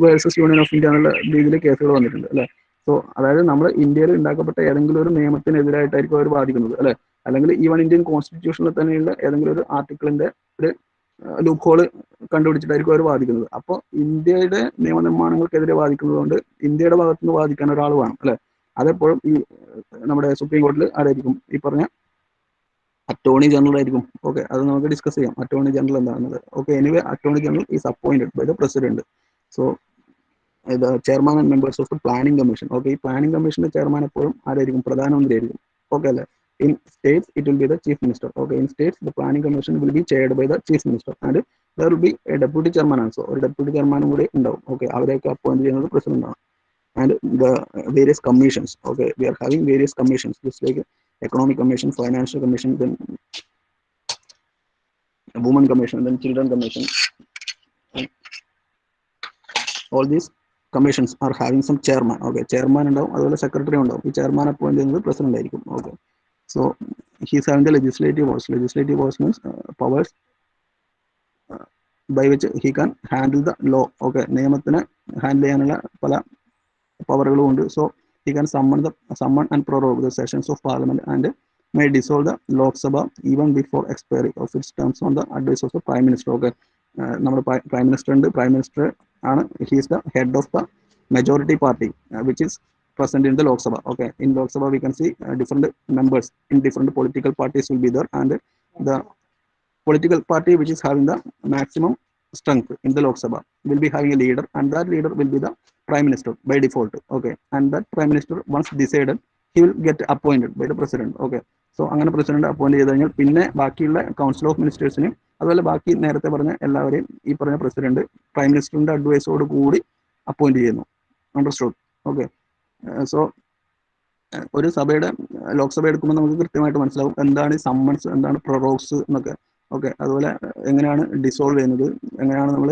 വേഴ്സസ് യൂണിയൻ ഓഫ് ഇന്ത്യ എന്നുള്ള രീതിയിൽ കേസുകൾ വന്നിട്ടുണ്ട് അല്ലെ. സോ അതായത് നമ്മൾ ഇന്ത്യയിൽ ഉണ്ടാക്കപ്പെട്ട ഏതെങ്കിലും ഒരു നിയമത്തിനെതിരായിട്ടായിരിക്കും അവർ വാദിക്കുന്നത് അല്ലെ. അല്ലെങ്കിൽ ഈവൻ ഇന്ത്യൻ കോൺസ്റ്റിറ്റ്യൂഷനിൽ തന്നെയുള്ള ഏതെങ്കിലും ഒരു ആർട്ടിക്കിളിന്റെ ഒരു ലൂപ്പ് ഹോള് കണ്ടുപിടിച്ചിട്ടായിരിക്കും അവർ വാദിക്കുന്നത്. അപ്പോൾ ഇന്ത്യയുടെ നിയമനിർമ്മാണങ്ങൾക്കെതിരെ വാദിക്കുന്നത് കൊണ്ട് ഇന്ത്യയുടെ ഭാഗത്ത് നിന്ന് വാദിക്കാൻ ഒരാൾ വേണം അല്ലെ. അതെപ്പോഴും ഈ നമ്മുടെ സുപ്രീം കോടതിയിൽ ആരായിരിക്കും? ഈ പറഞ്ഞ അറ്റോർണി ജനറൽ ആയിരിക്കും. ഓക്കെ, അത് നമുക്ക് ഡിസ്കസ് ചെയ്യാം, അറ്റോർണി ജനറൽ എന്താണെന്നത്. Okay, anyway Attorney General is appointed by the president. So the chairman and members of the Planning Commission. Okay, ഈ പ്ലാനിംഗ് കമ്മീഷന്റെ ചെയർമാൻ എപ്പോഴും ആരായിരിക്കും? പ്രധാനമന്ത്രി ആയിരിക്കും. ഓക്കെ അല്ലേ. In states, it will be the chief minister. Okay, in states, the planning commission will be chaired by the chief minister, and there will be a deputy chairman also. Or deputy chairman കൂടി ഉണ്ടാവും. Okay, അവരെയൊക്കെ appoint ചെയ്യുന്നത് president ആണ്. And the various commissions. Okay, we are having various commissions, just like economic commission, financial commission, then women commission, then children commission. And all these commissions are having some chairman. Okay, chairman ഉണ്ടാവും, അതുപോലെ secretary ഉണ്ടാവും. ഈ chairman appoint ചെയ്യുന്നത് president ആയിരിക്കും. Okay, So he's having the legislative powers. Legislative powers means powers by which he can handle the law. Okay, നിയമത്തിനെ handle ചെയ്യാനുള്ള പല പവറുകളും ഉണ്ട്. So he can summon and prorogue the sessions of parliament and may dissolve the Lok Sabha even before expiry of its terms on the advice of the prime minister. Okay, നമ്മുടെ prime minister ഉണ്ട്. Prime minister ആണ്, he is the head of the majority party which is present in the Lok Sabha. Okay, in Lok Sabha we can see different members in different political parties will be there, and the political party which is having the maximum strength in the Lok Sabha will be having a leader, and that leader will be the prime minister by default. Okay, and that prime minister once decided, he will get appointed by the president. Okay, so അങ്ങനെ president appoint ചെയ്ത് കഴിഞ്ഞാൽ പിന്നെ ബാക്കിയുള്ള council of മിനിസ്റ്റേഴ്സിനും അതുപോലെ ബാക്കി നേരത്തെ പറഞ്ഞ എല്ലാവരെയും ഈ പറഞ്ഞ പ്രസിഡന്റ് പ്രൈം മിനിസ്റ്ററിന്റെ അഡ്വൈസോട് കൂടി അപ്പോയിന്റ് ചെയ്യുന്നു. അണ്ടർസ്റ്റുഡ്? ഓക്കെ, സോ ഒരു സഭയുടെ ലോക്സഭ എടുക്കുമ്പോൾ നമുക്ക് കൃത്യമായിട്ട് മനസ്സിലാവും എന്താണ് ഈ സമ്മൺസ്, എന്താണ് പ്രൊറോഗ്സ് എന്നൊക്കെ. ഓക്കെ, അതുപോലെ എങ്ങനെയാണ് ഡിസോൾവ് ചെയ്യുന്നത്, എങ്ങനെയാണ് നമ്മൾ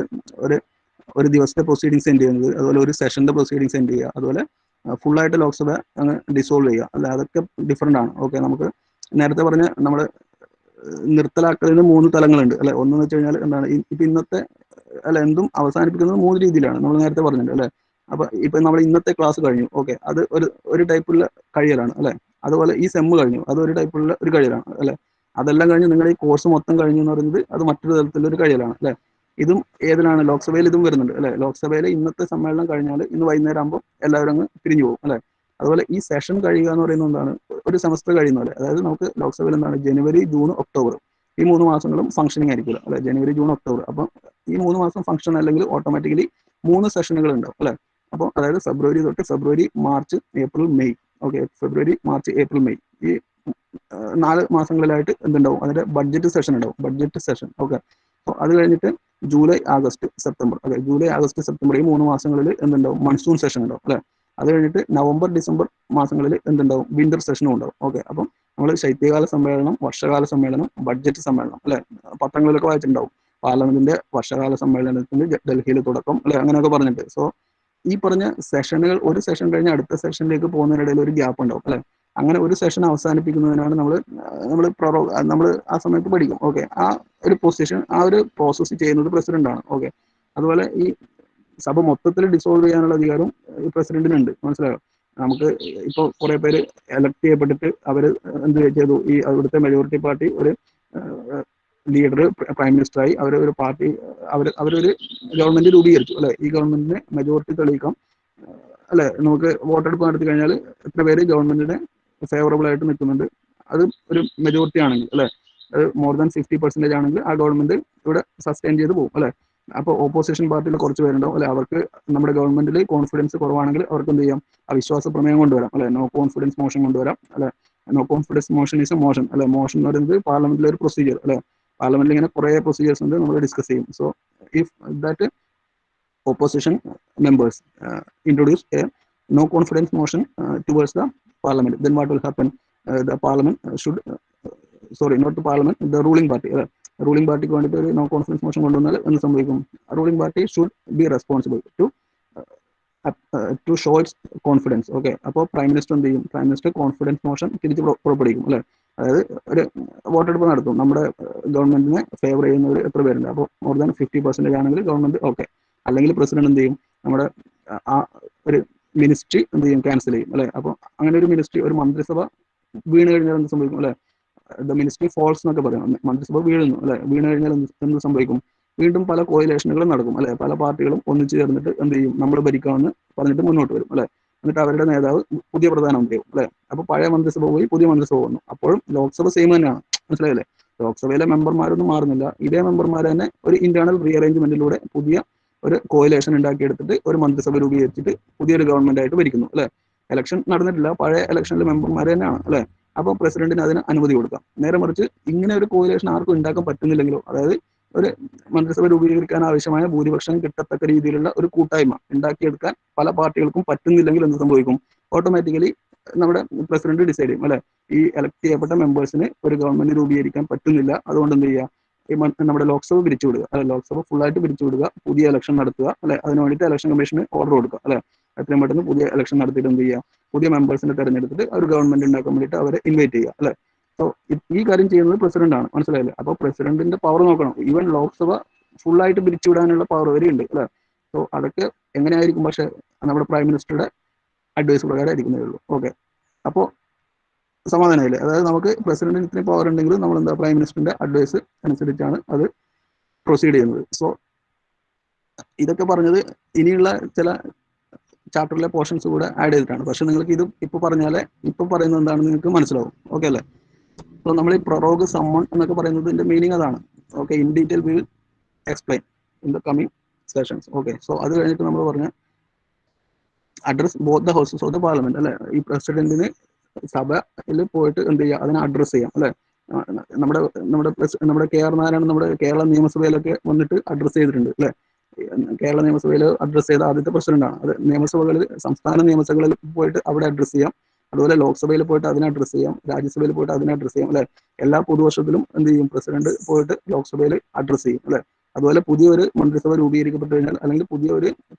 ഒരു ദിവസത്തെ പ്രൊസീഡിങ്സ് എൻഡ് ചെയ്യുന്നത്, അതുപോലെ ഒരു സെഷന്റെ പ്രൊസീഡിങ്സ് എൻഡ് ചെയ്യുക, അതുപോലെ ഫുള്ളായിട്ട് ലോക്സഭ അങ്ങ് ഡിസോൾവ് ചെയ്യുക. അല്ല, അതൊക്കെ ഡിഫറെൻ്റ് ആണ്. ഓക്കെ, നമുക്ക് നേരത്തെ പറഞ്ഞ നമ്മൾ നിർത്തലാക്കലിന് 3 തലങ്ങളുണ്ട് അല്ലെ. ഒന്നെന്ന് വെച്ച് കഴിഞ്ഞാൽ എന്താണ്, ഇപ്പം ഇന്നത്തെ അല്ല എന്തും അവസാനിപ്പിക്കുന്നത് 3 രീതിയിലാണ് നമ്മൾ നേരത്തെ പറഞ്ഞിട്ടുണ്ട് അല്ലെ. അപ്പൊ ഇപ്പൊ നമ്മൾ ഇന്നത്തെ ക്ലാസ് കഴിഞ്ഞു, ഓക്കെ, അത് ഒരു ടൈപ്പുള്ള കഴിയലാണ് അല്ലെ. അതുപോലെ ഈ സെമ്മ് കഴിഞ്ഞു, അത് ഒരു ടൈപ്പുള്ള ഒരു കഴിയലാണ് അല്ലെ. അതെല്ലാം കഴിഞ്ഞ് നിങ്ങളുടെ ഈ കോഴ്സ് മൊത്തം കഴിഞ്ഞു എന്ന് പറയുന്നത് അത് മറ്റൊരു തരത്തിലുള്ള ഒരു കഴിയലാണ് അല്ലെ. ഇതും ഏതിനാണ്, ലോക്സഭയിൽ ഇതും വരുന്നുണ്ട് അല്ലെ. ലോക്സഭയിൽ ഇന്നത്തെ സമ്മേളനം കഴിഞ്ഞാൽ ഇന്ന് വൈകുന്നേരം ആകുമ്പോൾ എല്ലാവരും അങ്ങ് പിരിഞ്ഞു പോകും അല്ലെ. അതുപോലെ ഈ സെഷൻ കഴിയുക എന്ന് പറയുന്നത് എന്താണ്, ഒരു സെമസ്റ്റർ കഴിയുന്ന പോലെ. അതായത് നമുക്ക് ലോക്സഭയിൽ എന്താണ് ജനുവരി, ജൂൺ, ഒക്ടോബർ ഈ 3 മാസങ്ങളും ഫംഗ്ഷനിങ് ആയിരിക്കില്ല അല്ലെ. ജനുവരി, ജൂൺ, ഒക്ടോബർ. അപ്പം ഈ 3 മാസം ഫംഗ്ഷൻ അല്ലെങ്കിൽ ഓട്ടോമാറ്റിക്കലി 3 സെഷനുകൾ ഉണ്ടാവും അല്ലെ. അപ്പോൾ അതായത് ഫെബ്രുവരി തൊട്ട് ഫെബ്രുവരി, മാർച്ച്, ഏപ്രിൽ, മെയ്. ഓക്കെ, ഫെബ്രുവരി, മാർച്ച്, ഏപ്രിൽ, മെയ് ഈ 4 മാസങ്ങളിലായിട്ട് എന്തുണ്ടാവും, അതിന്റെ ബഡ്ജറ്റ് സെഷൻ ഉണ്ടാവും, ബഡ്ജറ്റ് സെഷൻ. ഓക്കെ, അപ്പോൾ അത് കഴിഞ്ഞിട്ട് ജൂലൈ, ആഗസ്റ്റ്, സെപ്റ്റംബർ. അല്ലെ, ജൂലൈ, ആഗസ്റ്റ്, സെപ്റ്റംബർ ഈ 3 മാസങ്ങളിൽ എന്തുണ്ടാവും, മൺസൂൺ സെഷൻ ഉണ്ടാവും അല്ലെ. അത് കഴിഞ്ഞിട്ട് നവംബർ, ഡിസംബർ മാസങ്ങളിൽ എന്തുണ്ടാവും, വിന്റർ സെഷനും ഉണ്ടാവും. ഓക്കെ, അപ്പം നമ്മൾ ശൈത്യകാല സമ്മേളനം, വർഷകാല സമ്മേളനം, ബഡ്ജറ്റ് സമ്മേളനം അല്ലെ, പത്രങ്ങളിലൊക്കെ വായിച്ചിട്ടുണ്ടാവും. പാർലമെന്റിന്റെ വർഷകാല സമ്മേളനത്തിന് ഡൽഹിയിൽ തുടക്കം അല്ലെ, അങ്ങനെയൊക്കെ പറഞ്ഞിട്ട്. സോ ഈ പറഞ്ഞ സെഷനുകൾ, ഒരു സെഷൻ കഴിഞ്ഞ് അടുത്ത സെഷനിലേക്ക് പോകുന്നതിനിടയിൽ ഒരു ഗ്യാപ്പ് ഉണ്ടാവും അല്ലെ. അങ്ങനെ ഒരു സെഷൻ അവസാനിപ്പിക്കുന്നതിനാണ് നമ്മൾ ആ സമയത്ത് പഠിക്കും. ഓക്കെ, ആ ഒരു പൊസിഷൻ, ആ ഒരു പ്രോസസ്സ് ചെയ്യുന്നത് പ്രസിഡന്റ് ആണ്. ഓക്കെ, അതുപോലെ ഈ സഭ മൊത്തത്തിൽ ഡിസോൾവ് ചെയ്യാനുള്ള അധികാരം ഈ പ്രസിഡന്റിനുണ്ട്. മനസ്സിലായോ? നമുക്ക് ഇപ്പോൾ കുറെ പേര് എലക്ട് ചെയ്യപ്പെട്ടിട്ട് അവർ എന്ത് ചെയ്തു, ഈ അവിടുത്തെ മെജോറിറ്റി പാർട്ടി ഒരു ലീഡർ പ്രൈം മിനിസ്റ്ററായി അവർ ഒരു പാർട്ടി അവരൊരു ഗവൺമെന്റ് രൂപീകരിച്ചു അല്ലെ. ഈ ഗവൺമെന്റിന് മെജോറിറ്റി തെളിയിക്കാം അല്ലെ. നമുക്ക് വോട്ടെടുപ്പ് നടത്തി കഴിഞ്ഞാൽ എത്ര പേര് ഗവൺമെന്റിനെ ഫേവറബിൾ ആയിട്ട് നിൽക്കുന്നുണ്ട്, അത് ഒരു മെജോറിറ്റി ആണെങ്കിൽ അല്ലെ, അത് മോർ ദാൻ 50% ആണെങ്കിൽ ആ ഗവൺമെന്റ് ഇവിടെ സസ്റ്റെയിൻ ചെയ്ത് പോകും അല്ലെ. അപ്പോൾ ഓപ്പോസിഷൻ പാർട്ടിയിൽ കുറച്ച് പേരുണ്ടാവും അല്ലെ, അവർക്ക് നമ്മുടെ ഗവൺമെന്റിൽ കോൺഫിഡൻസ് കുറവാണെങ്കിൽ അവർക്ക് എന്ത് ചെയ്യാം, അവിശ്വാസ പ്രമേയം കൊണ്ടുവരാം അല്ലെ, നോ കോൺഫിഡൻസ് മോഷൻ കൊണ്ടുവരാം അല്ലെ. No confidence motion is a motion അല്ലെ. മോഷൻ എന്ന് പറയുന്നത് പാർലമെന്റിലെ ഒരു പ്രൊസീജിയർ അല്ലെ. പാർലമെന്റിൽ ഇങ്ങനെ കുറെ പ്രൊസീജിയേഴ്സ് ഉണ്ട്, നമ്മൾ ഡിസ്കസ് ചെയ്യും. So if that opposition members introduce a no confidence motion towards the parliament, then what will happen? The parliament should sorry, not the parliament, the ruling party. Ruling party വേണ്ടിയിട്ട് ഒരു no confidence motion കൊണ്ടുവന്നാൽ എന്ത് സംഭവിക്കും? Ruling party should be responsible to show its confidence. Okay, അപ്പോൾ prime minister എന്ത് ചെയ്യും? Prime minister confidence motion തിരിച്ച് പുറപ്പെടുവിക്കും അല്ലെ. അതായത് ഒരു വോട്ടെടുപ്പ് നടത്തും, നമ്മുടെ ഗവൺമെന്റിനെ ഫേവർ ചെയ്യുന്നവർ എത്ര പേരുണ്ട്, അപ്പോൾ മോർ ദാൻ 50% ആണെങ്കിൽ ഗവൺമെന്റ് ഓക്കെ. അല്ലെങ്കിൽ പ്രസിഡന്റ് എന്ത് ചെയ്യും, നമ്മുടെ ആ ഒരു മിനിസ്ട്രി എന്ത് ചെയ്യും, ക്യാൻസൽ ചെയ്യും അല്ലെ. അപ്പോൾ അങ്ങനെ ഒരു മിനിസ്ട്രി, ഒരു മന്ത്രിസഭ വീണ് കഴിഞ്ഞാൽ എന്ത് സംഭവിക്കും അല്ലെ? ദ മിനിസ്ട്രി ഫോൾസ് എന്നൊക്കെ പറയും. മന്ത്രിസഭ വീഴുന്നു അല്ലെ. വീണ് കഴിഞ്ഞാൽ എന്ത് സംഭവിക്കും? വീണ്ടും പല കോയിലേഷനുകളും നടക്കും അല്ലെ. പല പാർട്ടികളും ഒന്നിച്ചു ചേർന്നിട്ട് എന്ത് ചെയ്യും, നമ്മൾ ഭരിക്കാമെന്ന് പറഞ്ഞിട്ട് മുന്നോട്ട് വരും അല്ലെ. എന്നിട്ട് അവരുടെ നേതാവ് പുതിയ പ്രധാനമന്ത്രിയാവും അല്ലെ. അപ്പൊ പഴയ മന്ത്രിസഭ പോയി പുതിയ മന്ത്രിസഭ വന്നു. അപ്പോഴും ലോക്സഭ സെയിം തന്നെയാണ്, മനസ്സിലായില്ലേ? ലോക്സഭയിലെ മെമ്പർമാരൊന്നും മാറുന്നില്ല. ഇതേ മെമ്പർമാർ തന്നെ ഒരു ഇന്റേണൽ റീഅറേഞ്ച്മെന്റിലൂടെ പുതിയ ഒരു കോയിലേഷൻ ഉണ്ടാക്കിയെടുത്തിട്ട് ഒരു മന്ത്രിസഭ രൂപീകരിച്ചിട്ട് പുതിയൊരു ഗവൺമെന്റ് ആയിട്ട് ഭരിക്കുന്നു അല്ലെ. ഇലക്ഷൻ നടന്നിട്ടില്ല, പഴയ ഇലക്ഷനിലെ മെമ്പർമാർ തന്നെയാണ് അല്ലെ. അപ്പോൾ പ്രസിഡന്റിന് അതിന് അനുമതി കൊടുക്കാം. നേരെ മറിച്ച് ഇങ്ങനെ ഒരു കോയിലേഷൻ ആർക്കും ഉണ്ടാക്കാൻ പറ്റുന്നില്ലെങ്കിലോ, അതായത് ഒരു മന്ത്രിസഭ രൂപീകരിക്കാൻ ആവശ്യമായ ഭൂരിപക്ഷം കിട്ടത്തക്ക രീതിയിലുള്ള ഒരു കൂട്ടായ്മ ഉണ്ടാക്കിയെടുക്കാൻ പല പാർട്ടികൾക്കും പറ്റുന്നില്ലെങ്കിൽ എന്ത് സംഭവിക്കും? ഓട്ടോമാറ്റിക്കലി നമ്മുടെ പ്രസിഡന്റ് ഡിസൈഡ് ചെയ്യും അല്ലെ. ഈ എലക്ട് ചെയ്യപ്പെട്ട മെമ്പേഴ്സിന് ഒരു ഗവൺമെന്റ് രൂപീകരിക്കാൻ പറ്റുന്നില്ല, അതുകൊണ്ട് എന്ത് ചെയ്യുക, നമ്മുടെ ലോക്സഭ പിരിച്ചുവിടുക അല്ലെ. ലോക്സഭ ഫുള്ളായിട്ട് പിരിച്ചുവിടുക, പുതിയ ഇലക്ഷൻ നടത്തുക അല്ലെ. അതിന് വേണ്ടിയിട്ട് ഇലക്ഷൻ കമ്മീഷന് ഓർഡർ കൊടുക്കുക അല്ലെ. എത്രയും പെട്ടെന്ന് പുതിയ ഇലക്ഷൻ നടത്തിയിട്ട് എന്ത് ചെയ്യുക, പുതിയ മെമ്പേഴ്സിനെ തെരഞ്ഞെടുത്തിട്ട് ഒരു ഗവൺമെന്റ് ഉണ്ടാക്കാൻ വേണ്ടിയിട്ട് അവരെ ഇൻവൈറ്റ് ചെയ്യുക അല്ലെ. സോ ഈ കാര്യം ചെയ്യുന്നത് പ്രസിഡന്റ് ആണ്, മനസ്സിലായില്ലേ? അപ്പോൾ പ്രസിഡന്റിന്റെ പവർ നോക്കണം. ഈവൻ ലോക്സഭ ഫുള്ളായിട്ട് പിരിച്ചുവിടാനുള്ള പവർ വരെയുണ്ട് അല്ലെ? സോ അതൊക്കെ എങ്ങനെയായിരിക്കും? പക്ഷെ നമ്മുടെ പ്രൈം മിനിസ്റ്ററുടെ അഡ്വൈസ് പ്രകാരം ആയിരിക്കുന്നേ ഉള്ളൂ. ഓക്കെ, അപ്പോൾ സമാധാനമില്ലേ? അതായത് നമുക്ക് പ്രസിഡന്റിന് ഇത്രയും പവർ ഉണ്ടെങ്കിലും നമ്മൾ എന്താ, പ്രൈം മിനിസ്റ്ററിന്റെ അഡ്വൈസ് അനുസരിച്ചാണ് അത് പ്രൊസീഡ് ചെയ്യുന്നത്. സോ ഇതൊക്കെ പറഞ്ഞത് ഇനിയുള്ള ചില ചാപ്റ്ററിലെ പോർഷൻസ് കൂടെ ആഡ് ചെയ്തിട്ടാണ്. പക്ഷെ നിങ്ങൾക്ക് ഇത് ഇപ്പൊ പറഞ്ഞാലേ ഇപ്പൊ പറയുന്നത് എന്താണെന്ന് നിങ്ങൾക്ക് മനസ്സിലാവും. ഓക്കെ അല്ലേ? സോ നമ്മൾ ഈ പ്രൊറോഗ് സമ്മൺ എന്നൊക്കെ പറയുന്നതിന്റെ മീനിങ് അതാണ്. Okay, in detail we will explain in the coming sessions. Okay, so അത് കഴിഞ്ഞിട്ട് നമ്മൾ പറഞ്ഞ address both the houses of the parliament അല്ലെ? ഈ പ്രസിഡന്റിന് സഭയിൽ പോയിട്ട് എന്ത് ചെയ്യുക, അതിനെ അഡ്രസ് ചെയ്യാം അല്ലെ? നമ്മുടെ നമ്മുടെ നമ്മുടെ കെ ആർ നാരായണൻ നമ്മുടെ കേരള നിയമസഭയിലൊക്കെ വന്നിട്ട് അഡ്രസ് ചെയ്തിട്ടുണ്ട് അല്ലെ? കേരള നിയമസഭയിൽ അഡ്രസ് ചെയ്ത ആദ്യത്തെ പ്രസിഡന്റാണ്. അത് നിയമസഭകളിൽ, സംസ്ഥാന നിയമസഭകളിൽ പോയിട്ട് അവിടെ അഡ്രസ് ചെയ്യാം. അതുപോലെ ലോക്സഭയിൽ പോയിട്ട് അതിനെ അഡ്രസ് ചെയ്യാം, രാജ്യസഭയിൽ പോയിട്ട് അതിനെ അഡ്രസ് ചെയ്യാം അല്ലെ? എല്ലാ പൊതുവർഷത്തിലും എന്ത് ചെയ്യും? പ്രസിഡന്റ് പോയിട്ട് ലോക്സഭയിൽ അഡ്രസ് ചെയ്യും അല്ലെ? അതുപോലെ പുതിയൊരു മന്ത്രിസഭ രൂപീകരിക്കപ്പെട്ട് കഴിഞ്ഞാൽ, അല്ലെങ്കിൽ പുതിയൊരു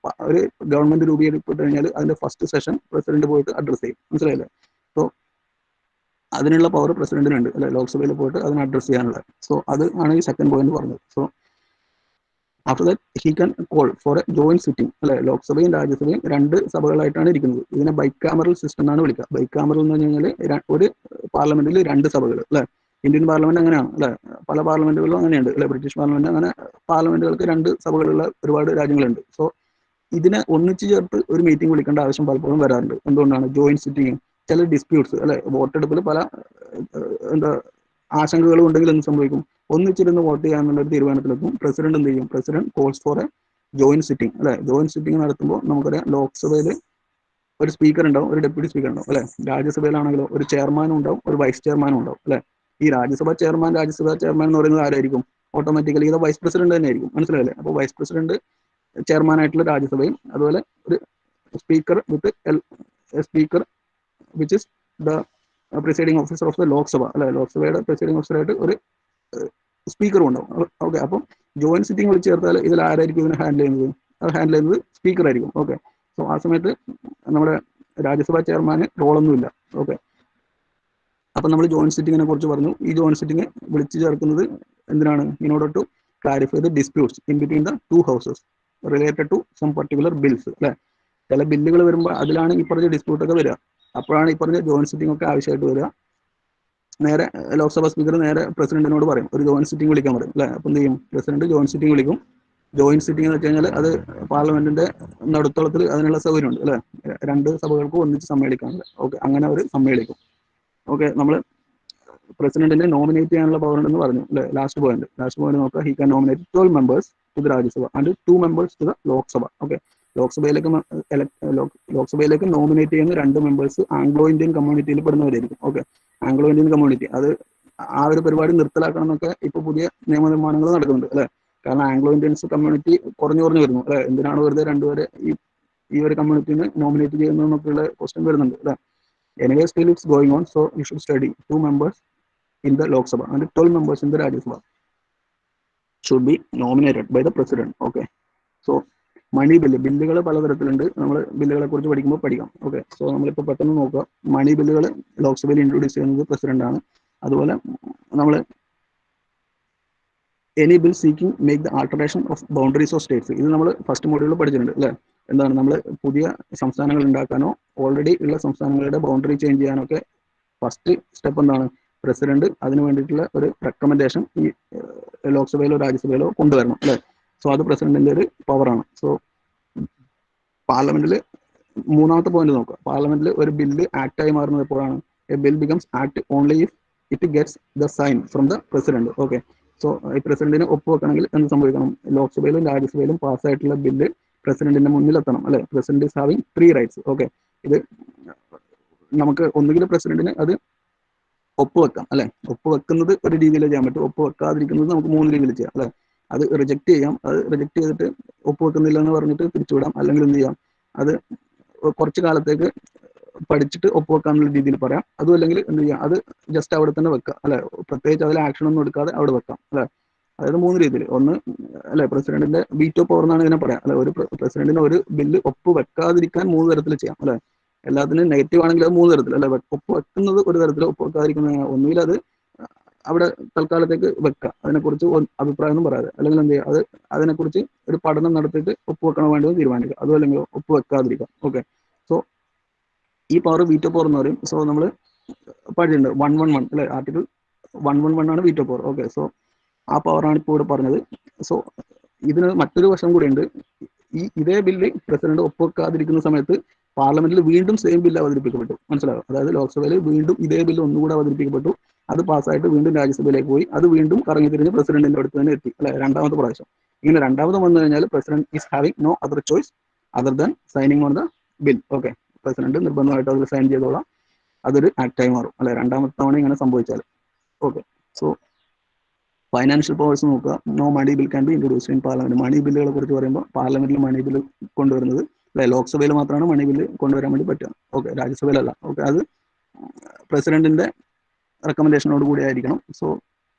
ഒരു ഗവൺമെന്റ് രൂപീകരിക്കപ്പെട്ട് കഴിഞ്ഞാൽ അതിന്റെ ഫസ്റ്റ് സെഷൻ പ്രസിഡന്റ് പോയിട്ട് അഡ്രസ് ചെയ്യും. മനസ്സിലായില്ലേ? സോ അതിനുള്ള പവർ പ്രസിഡന്റിനുണ്ട് അല്ലെ? ലോക്സഭയിൽ പോയിട്ട് അതിനെ അഡ്രസ് ചെയ്യാനുള്ള. സോ അത് ആണ് ഈ സെക്കൻഡ് പോയിന്റ് പറഞ്ഞത്. So after that he can call for a joint sitting അല്ലെ? ലോക്സഭയും രാജ്യസഭയും രണ്ട് സഭകളായിട്ടാണ് ഇരിക്കുന്നത്. ഇതിനെ ബൈക്കാമറൽ സിസ്റ്റം എന്നാണ് വിളിക്കുക. ബൈക്കാമറൽ എന്ന് പറഞ്ഞു കഴിഞ്ഞാൽ ഒരു പാർലമെന്റിൽ രണ്ട് സഭകൾ അല്ലെ? ഇന്ത്യൻ പാർലമെന്റ് അങ്ങനെയാണ് അല്ലെ? പല പാർലമെന്റുകളിലും അങ്ങനെയുണ്ട് അല്ലെ? ബ്രിട്ടീഷ് പാർലമെന്റ്, അങ്ങനെ പാർലമെന്റുകൾക്ക് രണ്ട് സഭകളുള്ള ഒരുപാട് രാജ്യങ്ങളുണ്ട്. സോ ഇതിനെ ഒന്നിച്ചു ചേർത്ത് ഒരു മീറ്റിംഗ് വിളിക്കേണ്ട ആവശ്യം പലപ്പോഴും വരാറുണ്ട്. എന്തുകൊണ്ടാണ്? ജോയിന്റ് സിറ്റിംഗ്, ചില ഡിസ്പ്യൂട്ട്സ് അല്ലെ? വോട്ടെടുപ്പിൽ പല എന്താ ആശങ്കകളും ഉണ്ടെങ്കിൽ എന്ത് സംഭവിക്കും? ഒന്നിച്ചിരുന്ന് വോട്ട് ചെയ്യാനുള്ള ഒരു തീരുമാനത്തിലെത്തും. പ്രസിഡന്റ് എന്ത് ചെയ്യും? President calls four a joint sitting അല്ലെ? ജോയിന്റ് സിറ്റിംഗ് നടത്തുമ്പോൾ നമുക്കറിയാം, ലോക്സഭയിൽ ഒരു സ്പീക്കർ ഉണ്ടാവും, ഒരു ഡെപ്യൂട്ടി സ്പീക്കർ ഉണ്ടാവും അല്ലെ? രാജ്യസഭയിലാണെങ്കിലോ ഒരു ചെയർമാനും ഉണ്ടാവും, ഒരു വൈസ് ചെയർമാനും ഉണ്ടാവും അല്ലെ? ഈ രാജ്യസഭ ചെയർമാൻ എന്ന് പറയുന്നത് ആരായിരിക്കും? ഓട്ടോമാറ്റിക്കലി ഇത് വൈസ് പ്രസിഡന്റ് തന്നെ ആയിരിക്കും. മനസ്സിലായില്ലേ? അപ്പോൾ വൈസ് പ്രസിഡന്റ് ചെയർമാൻ ആയിട്ടുള്ള രാജ്യസഭയും, അതുപോലെ ഒരു speaker with speaker which is the presiding officer of the Lok Sabha അല്ലെ? ലോക്സഭയുടെ പ്രിസൈഡിംഗ് ഓഫീസറായിട്ട് ഒരു സ്പീക്കറും ഉണ്ടാവും. ഓക്കെ, അപ്പം ജോയിന്റ് സിറ്റിംഗ് വിളിച്ച് ചേർത്താൽ ഇതിൽ ആരായിരിക്കും ഇതിനെ ഹാൻഡിൽ ചെയ്യുന്നത്? അത് ഹാൻഡിൽ ചെയ്യുന്നത് സ്പീക്കർ ആയിരിക്കും. ഓക്കെ, സോ ആ സമയത്ത് നമ്മുടെ രാജ്യസഭാ ചെയർമാന് റോളൊന്നുമില്ല. ഓക്കെ, അപ്പം നമ്മൾ ജോയിന്റ് സിറ്റിങ്ങിനെ കുറിച്ച് പറഞ്ഞു. ഈ ജോയിന്റ് സിറ്റിംഗ് വിളിച്ചു ചേർക്കുന്നത് എന്തിനാണ്? In order to clarify the disputes in between the two houses related to some particular bills അല്ലെ? ചില ബില്ലുകൾ വരുമ്പോൾ അതിലാണ് ഈ പറഞ്ഞ ഡിസ്പ്യൂട്ട് ഒക്കെ വരിക. അപ്പോഴാണ് ഈ പറഞ്ഞ ജോയിന്റ് സിറ്റിംഗ് ഒക്കെ ആവശ്യമായിട്ട് വരിക. നേരെ ലോക്സഭാ സ്പീക്കർ നേരെ പ്രസിഡന്റിനോട് പറയും, ഒരു ജോയിന്റ് സിറ്റിംഗ് വിളിക്കാൻ പറയും അല്ലെ? അപ്പം എന്ത് ചെയ്യും? പ്രസിഡന്റ് ജോയിന്റ് സിറ്റിംഗ് വിളിക്കും. ജോയിന്റ് സിറ്റിംഗ് എന്ന് വെച്ച് കഴിഞ്ഞാൽ അത് പാർലമെന്റിന്റെ നടുത്തളത്തിൽ അതിനുള്ള സൗകര്യമുണ്ട് അല്ലെ? രണ്ട് സഭകൾക്കും ഒന്നിച്ച് സമ്മേളിക്കാനുള്ള. ഓക്കെ, അങ്ങനെ അവർ സമ്മേളിക്കും. ഓക്കെ, നമ്മൾ പ്രസിഡന്റിനെ നോമിനേറ്റ് ചെയ്യാനുള്ള പവർ ഉണ്ടെന്ന് പറഞ്ഞു അല്ലെ? ലാസ്റ്റ് പോയിന്റ് നോക്കുക. He can nominate 12 members to the Rajya Sabha and 2 members to the Lok Sabha. Okay, ലോക്സഭയിലേക്ക് നോമിനേറ്റ് ചെയ്യുന്ന 2 members ആംഗ്ലോ ഇന്ത്യൻ കമ്മ്യൂണിറ്റിയിൽ പെടുന്നവരായിരിക്കും. ഓക്കെ, ആംഗ്ലോ ഇന്ത്യൻ കമ്മ്യൂണിറ്റി, അത് ആ ഒരു പരിപാടി നിർത്തലാക്കണം എന്നൊക്കെ ഇപ്പൊ പുതിയ നിയമനിർമ്മാണങ്ങൾ നടക്കുന്നുണ്ട് അല്ലെ? കാരണം ആംഗ്ലോ ഇന്ത്യൻസ് കമ്മ്യൂണിറ്റി കുറഞ്ഞു വരുന്നു അല്ലെ? എന്തിനാണ് വെറുതെ രണ്ടുപേരെ ഈ ഒരു കമ്മ്യൂണിറ്റിനെ നോമിനേറ്റ് ചെയ്യുന്നതെന്നൊക്കെയുള്ള ക്വസ്റ്റ്യൻ വരുന്നുണ്ട് അല്ലെ? Anyway, still it's going on, so you should study 2 members in the Lok Sabha and 12 members in the Rajya Sabha should be nominated by the president. Okay, so മണി ബില്ലുകൾ പലതരത്തിലുണ്ട്. നമ്മൾ ബില്ലുകളെ കുറിച്ച് പഠിക്കുമ്പോൾ പഠിക്കാം. ഓക്കെ, സോ നമ്മളിപ്പോൾ പെട്ടെന്ന് നോക്കുക. മണി ബില്ലുകൾ ലോക്സഭയിൽ ഇൻട്രൊഡ്യൂസ് ചെയ്യുന്നത് പ്രസിഡന്റ് ആണ്. അതുപോലെ നമ്മൾ any bill seeking make the alteration of boundaries of States, ഇത് നമ്മൾ ഫസ്റ്റ് മോഡ്യൂളിൽ പഠിച്ചിട്ടുണ്ട് അല്ലേ? എന്താണ്? നമ്മൾ പുതിയ സംസ്ഥാനങ്ങൾ ഉണ്ടാക്കാനോ ഓൾറെഡി ഉള്ള സംസ്ഥാനങ്ങളുടെ ബൗണ്ടറി ചേഞ്ച് ചെയ്യാനൊക്കെ ഫസ്റ്റ് സ്റ്റെപ്പ് എന്താണ്? പ്രസിഡന്റ് അതിന് വേണ്ടിയിട്ടുള്ള ഒരു റെക്കമെൻഡേഷൻ ഈ ലോക്സഭയിലോ രാജ്യസഭയിലോ കൊണ്ടുവരണം അല്ലെ? സോ അത് പ്രസിഡന്റിന്റെ ഒരു പവറാണ്. സോ പാർലമെന്റിൽ മൂന്നാമത്തെ പോയിന്റ് നോക്കുക. പാർലമെന്റിൽ ഒരു ബില്ല് ആക്ടായി മാറുന്നത് എപ്പോഴാണ്? A bill becomes act only if it gets the sign from the president. Okay, so ഈ പ്രസിഡന്റിന് ഒപ്പുവെക്കണമെങ്കിൽ എന്ത് സംഭവിക്കണം? ലോക്സഭയിലും രാജ്യസഭയിലും പാസ്സായിട്ടുള്ള ബില്ല് പ്രസിഡന്റിന്റെ മുന്നിലെത്തണം അല്ലെ? President is having 3 rights. Okay, ഇത് നമുക്ക് ഒന്നുകിൽ പ്രസിഡന്റിന് അത് ഒപ്പുവെക്കാം അല്ലെ? ഒപ്പുവെക്കുന്നത് ഒരു രീതിയിൽ ചെയ്യാൻ പറ്റും, ഒപ്പുവെക്കാതിരിക്കുന്നത് നമുക്ക് 3 രീതിയിൽ ചെയ്യാം അല്ലെ? അത് റിജക്ട് ചെയ്യാം, അത് റിജക്ട് ചെയ്തിട്ട് ഒപ്പുവെക്കുന്നില്ല എന്ന് പറഞ്ഞിട്ട് തിരിച്ചുവിടാം, അല്ലെങ്കിൽ എന്ത് ചെയ്യാം, അത് കുറച്ച് കാലത്തേക്ക് പഠിച്ചിട്ട് ഒപ്പുവെക്കാന്നുള്ള രീതിയിൽ പറയാം. അതും അല്ലെങ്കിൽ എന്ത് ചെയ്യാം, അത് ജസ്റ്റ് അവിടെ തന്നെ വെക്കാം അല്ലെ? പ്രത്യേകിച്ച് അതിൽ ആക്ഷൻ ഒന്നും എടുക്കാതെ അവിടെ വെക്കാം അല്ലെ? അതായത് 3 രീതിയിൽ. ഒന്ന് അല്ലെ, പ്രസിഡന്റിന്റെ വീറ്റോ പവർ എന്നാണ് ഇതിനെ പറയാം അല്ലെ? ഒരു പ്രസിഡന്റിന് ഒരു ബില്ല് ഒപ്പ് വെക്കാതിരിക്കാൻ 3 തരത്തിൽ ചെയ്യാം അല്ലെ? എല്ലാത്തിനും നെഗറ്റീവ് ആണെങ്കിൽ അത് മൂന്ന് തരത്തിൽ അല്ലെ, ഒപ്പ് വെക്കുന്നത് ഒരു തരത്തിൽ, ഒപ്പ് വെക്കാതിരിക്കുന്ന ഒന്നുകിൽ അത് അവിടെ തൽക്കാലത്തേക്ക് വെക്കുക, അതിനെക്കുറിച്ച് അഭിപ്രായമൊന്നും പറയാതെ, അല്ലെങ്കിൽ എന്ത് ചെയ്യുക, അത് അതിനെക്കുറിച്ച് ഒരു പഠനം നടത്തിയിട്ട് ഒപ്പ് വെക്കണം വേണ്ടത് തീരുമാനിക്കുക, അതും അല്ലെങ്കിൽ ഒപ്പ് വെക്കാതിരിക്കുക. ഓക്കെ, സോ ഈ പവർ വീറ്റോ പവർ എന്ന് പറയും. സോ നമ്മൾ പഠിച്ചിട്ടുണ്ട് 111 അല്ലെ, ആർട്ടിക്കിൾ 111 ആണ് വീറ്റോ പവർ. ഓക്കെ, സോ ആ പവറാണ് ഇപ്പോൾ ഇവിടെ പറഞ്ഞത്. സോ ഇതിന് മറ്റൊരു വശം കൂടിയുണ്ട്. ഇതേ ബില്ല് പ്രസിഡന്റ് ഒപ്പുവെക്കാതിരിക്കുന്ന സമയത്ത് പാർലമെന്റിൽ വീണ്ടും സെയിം ബില്ല് അവതരിപ്പിക്കപ്പെട്ടു, മനസ്സിലാവും. അതായത് ലോക്സഭയിൽ വീണ്ടും ഇതേ ബില്ല് ഒന്നുകൂടെ അവതരിപ്പിക്കപ്പെട്ടു, അത് പാസ്സായിട്ട് വീണ്ടും രാജ്യസഭയിലേക്ക് പോയി, അത് വീണ്ടും കറങ്ങി തിരിഞ്ഞ് പ്രസിഡന്റിന്റെ അടുത്ത് തന്നെ എത്തി, അല്ലെ, രണ്ടാമത്തെ പ്രാവശ്യം. ഇങ്ങനെ രണ്ടാമത് വന്നു കഴിഞ്ഞാൽ president is having no other choice other than signing on the bill. Okay, president നിർബന്ധമായിട്ട് അതിൽ സൈൻ ചെയ്തോളാം, അതൊരു ആക്ടായി മാറും, അല്ലെ, രണ്ടാമത്തെ തവണ ഇങ്ങനെ സംഭവിച്ചാൽ. ഓക്കെ, സോ ഫൈനാൻഷ്യൽ പവേഴ്സ് നോക്കുക. No money bill can be introduced in parliament. Money ബില്ലുകളെ കുറിച്ച് പറയുമ്പോൾ പാർലമെന്റിൽ മണി ബില്ല് കൊണ്ടുവരുന്നത്, അല്ലെ, ലോക്സഭയിൽ മാത്രമാണ് മണി ബില്ല് കൊണ്ടുവരാൻ വേണ്ടി പറ്റുക. ഓക്കെ, രാജ്യസഭയിലല്ല. ഓക്കെ, അത് പ്രസിഡന്റിന്റെ റെക്കമെൻഡേഷനോട് കൂടി ആയിരിക്കണം. സോ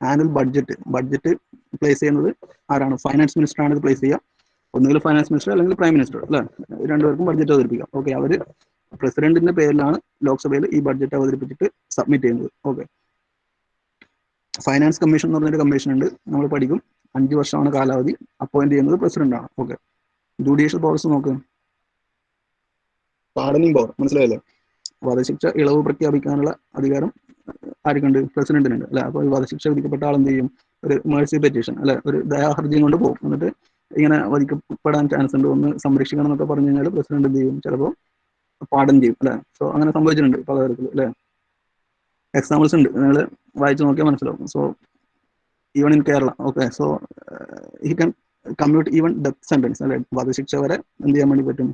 ആനുവൽ ബഡ്ജറ്റ് പ്ലേസ് ചെയ്യുന്നത് ആരാണ്? ഫൈനാൻസ് മിനിസ്റ്റർ ആണ് ഇത് പ്ലേസ് ചെയ്യുക. ഒന്നുകിൽ ഫൈനാൻസ് മിനിസ്റ്റർ അല്ലെങ്കിൽ പ്രൈം മിനിസ്റ്റർ, അല്ലെ, രണ്ടുപേർക്കും ബഡ്ജറ്റ് അവതരിപ്പിക്കാം. ഓക്കെ, അവര് പ്രസിഡന്റിന്റെ പേരിലാണ് ലോക്സഭയിൽ ഈ ബഡ്ജറ്റ് അവതരിപ്പിച്ചിട്ട് സബ്മിറ്റ് ചെയ്യുന്നത്. ഓക്കെ, ഫൈനാൻസ് കമ്മീഷൻ എന്ന് പറഞ്ഞൊരു കമ്മീഷൻ ഉണ്ട്, നമ്മൾ പഠിക്കും. 5 വർഷമാണ് കാലാവധി, അപ്പോയിന്റ് ചെയ്യുന്നത് പ്രസിഡന്റ് ആണ്. ഓക്കെ, ജുഡീഷ്യൽ പവേഴ്സ് നോക്കുക. പാർഡനിങ് പവർ മനസ്സിലായല്ലേ? വധശിക്ഷ ഇളവ് പ്രഖ്യാപിക്കാനുള്ള അധികാരം ആർക്കുണ്ട്? പ്രസിഡന്റിനുണ്ട്, അല്ലെ. അപ്പോൾ ഈ വധശിക്ഷ വിധിക്കപ്പെട്ട ആൾ എന്ത് ചെയ്യും? ഒരു മേഴ്സി പെറ്റീഷൻ, അല്ലെ, ഒരു ദയാഹർജിയും കൊണ്ട് പോകും. എന്നിട്ട് ഇങ്ങനെ വധിക്കപ്പെടാൻ ചാൻസ് ഉണ്ട്, ഒന്ന് സംരക്ഷിക്കണം എന്നൊക്കെ പറഞ്ഞു കഴിഞ്ഞാൽ പ്രസിഡന്റ് എന്ത് ചെയ്യും? ചിലപ്പോൾ പാർഡൻ ചെയ്യും, അല്ലെ. സോ അങ്ങനെ സംഭവിച്ചിട്ടുണ്ട് പലതരത്തിൽ, അല്ലെ. എക്സാമ്പിൾസ് ഉണ്ട്, നിങ്ങൾ വായിച്ചു നോക്കിയാൽ മനസ്സിലാവും. So even in Kerala, okay, so he can commute even death sentence, അല്ലെ, വധശിക്ഷ വരെ എന്ത് ചെയ്യാൻ വേണ്ടി പറ്റും?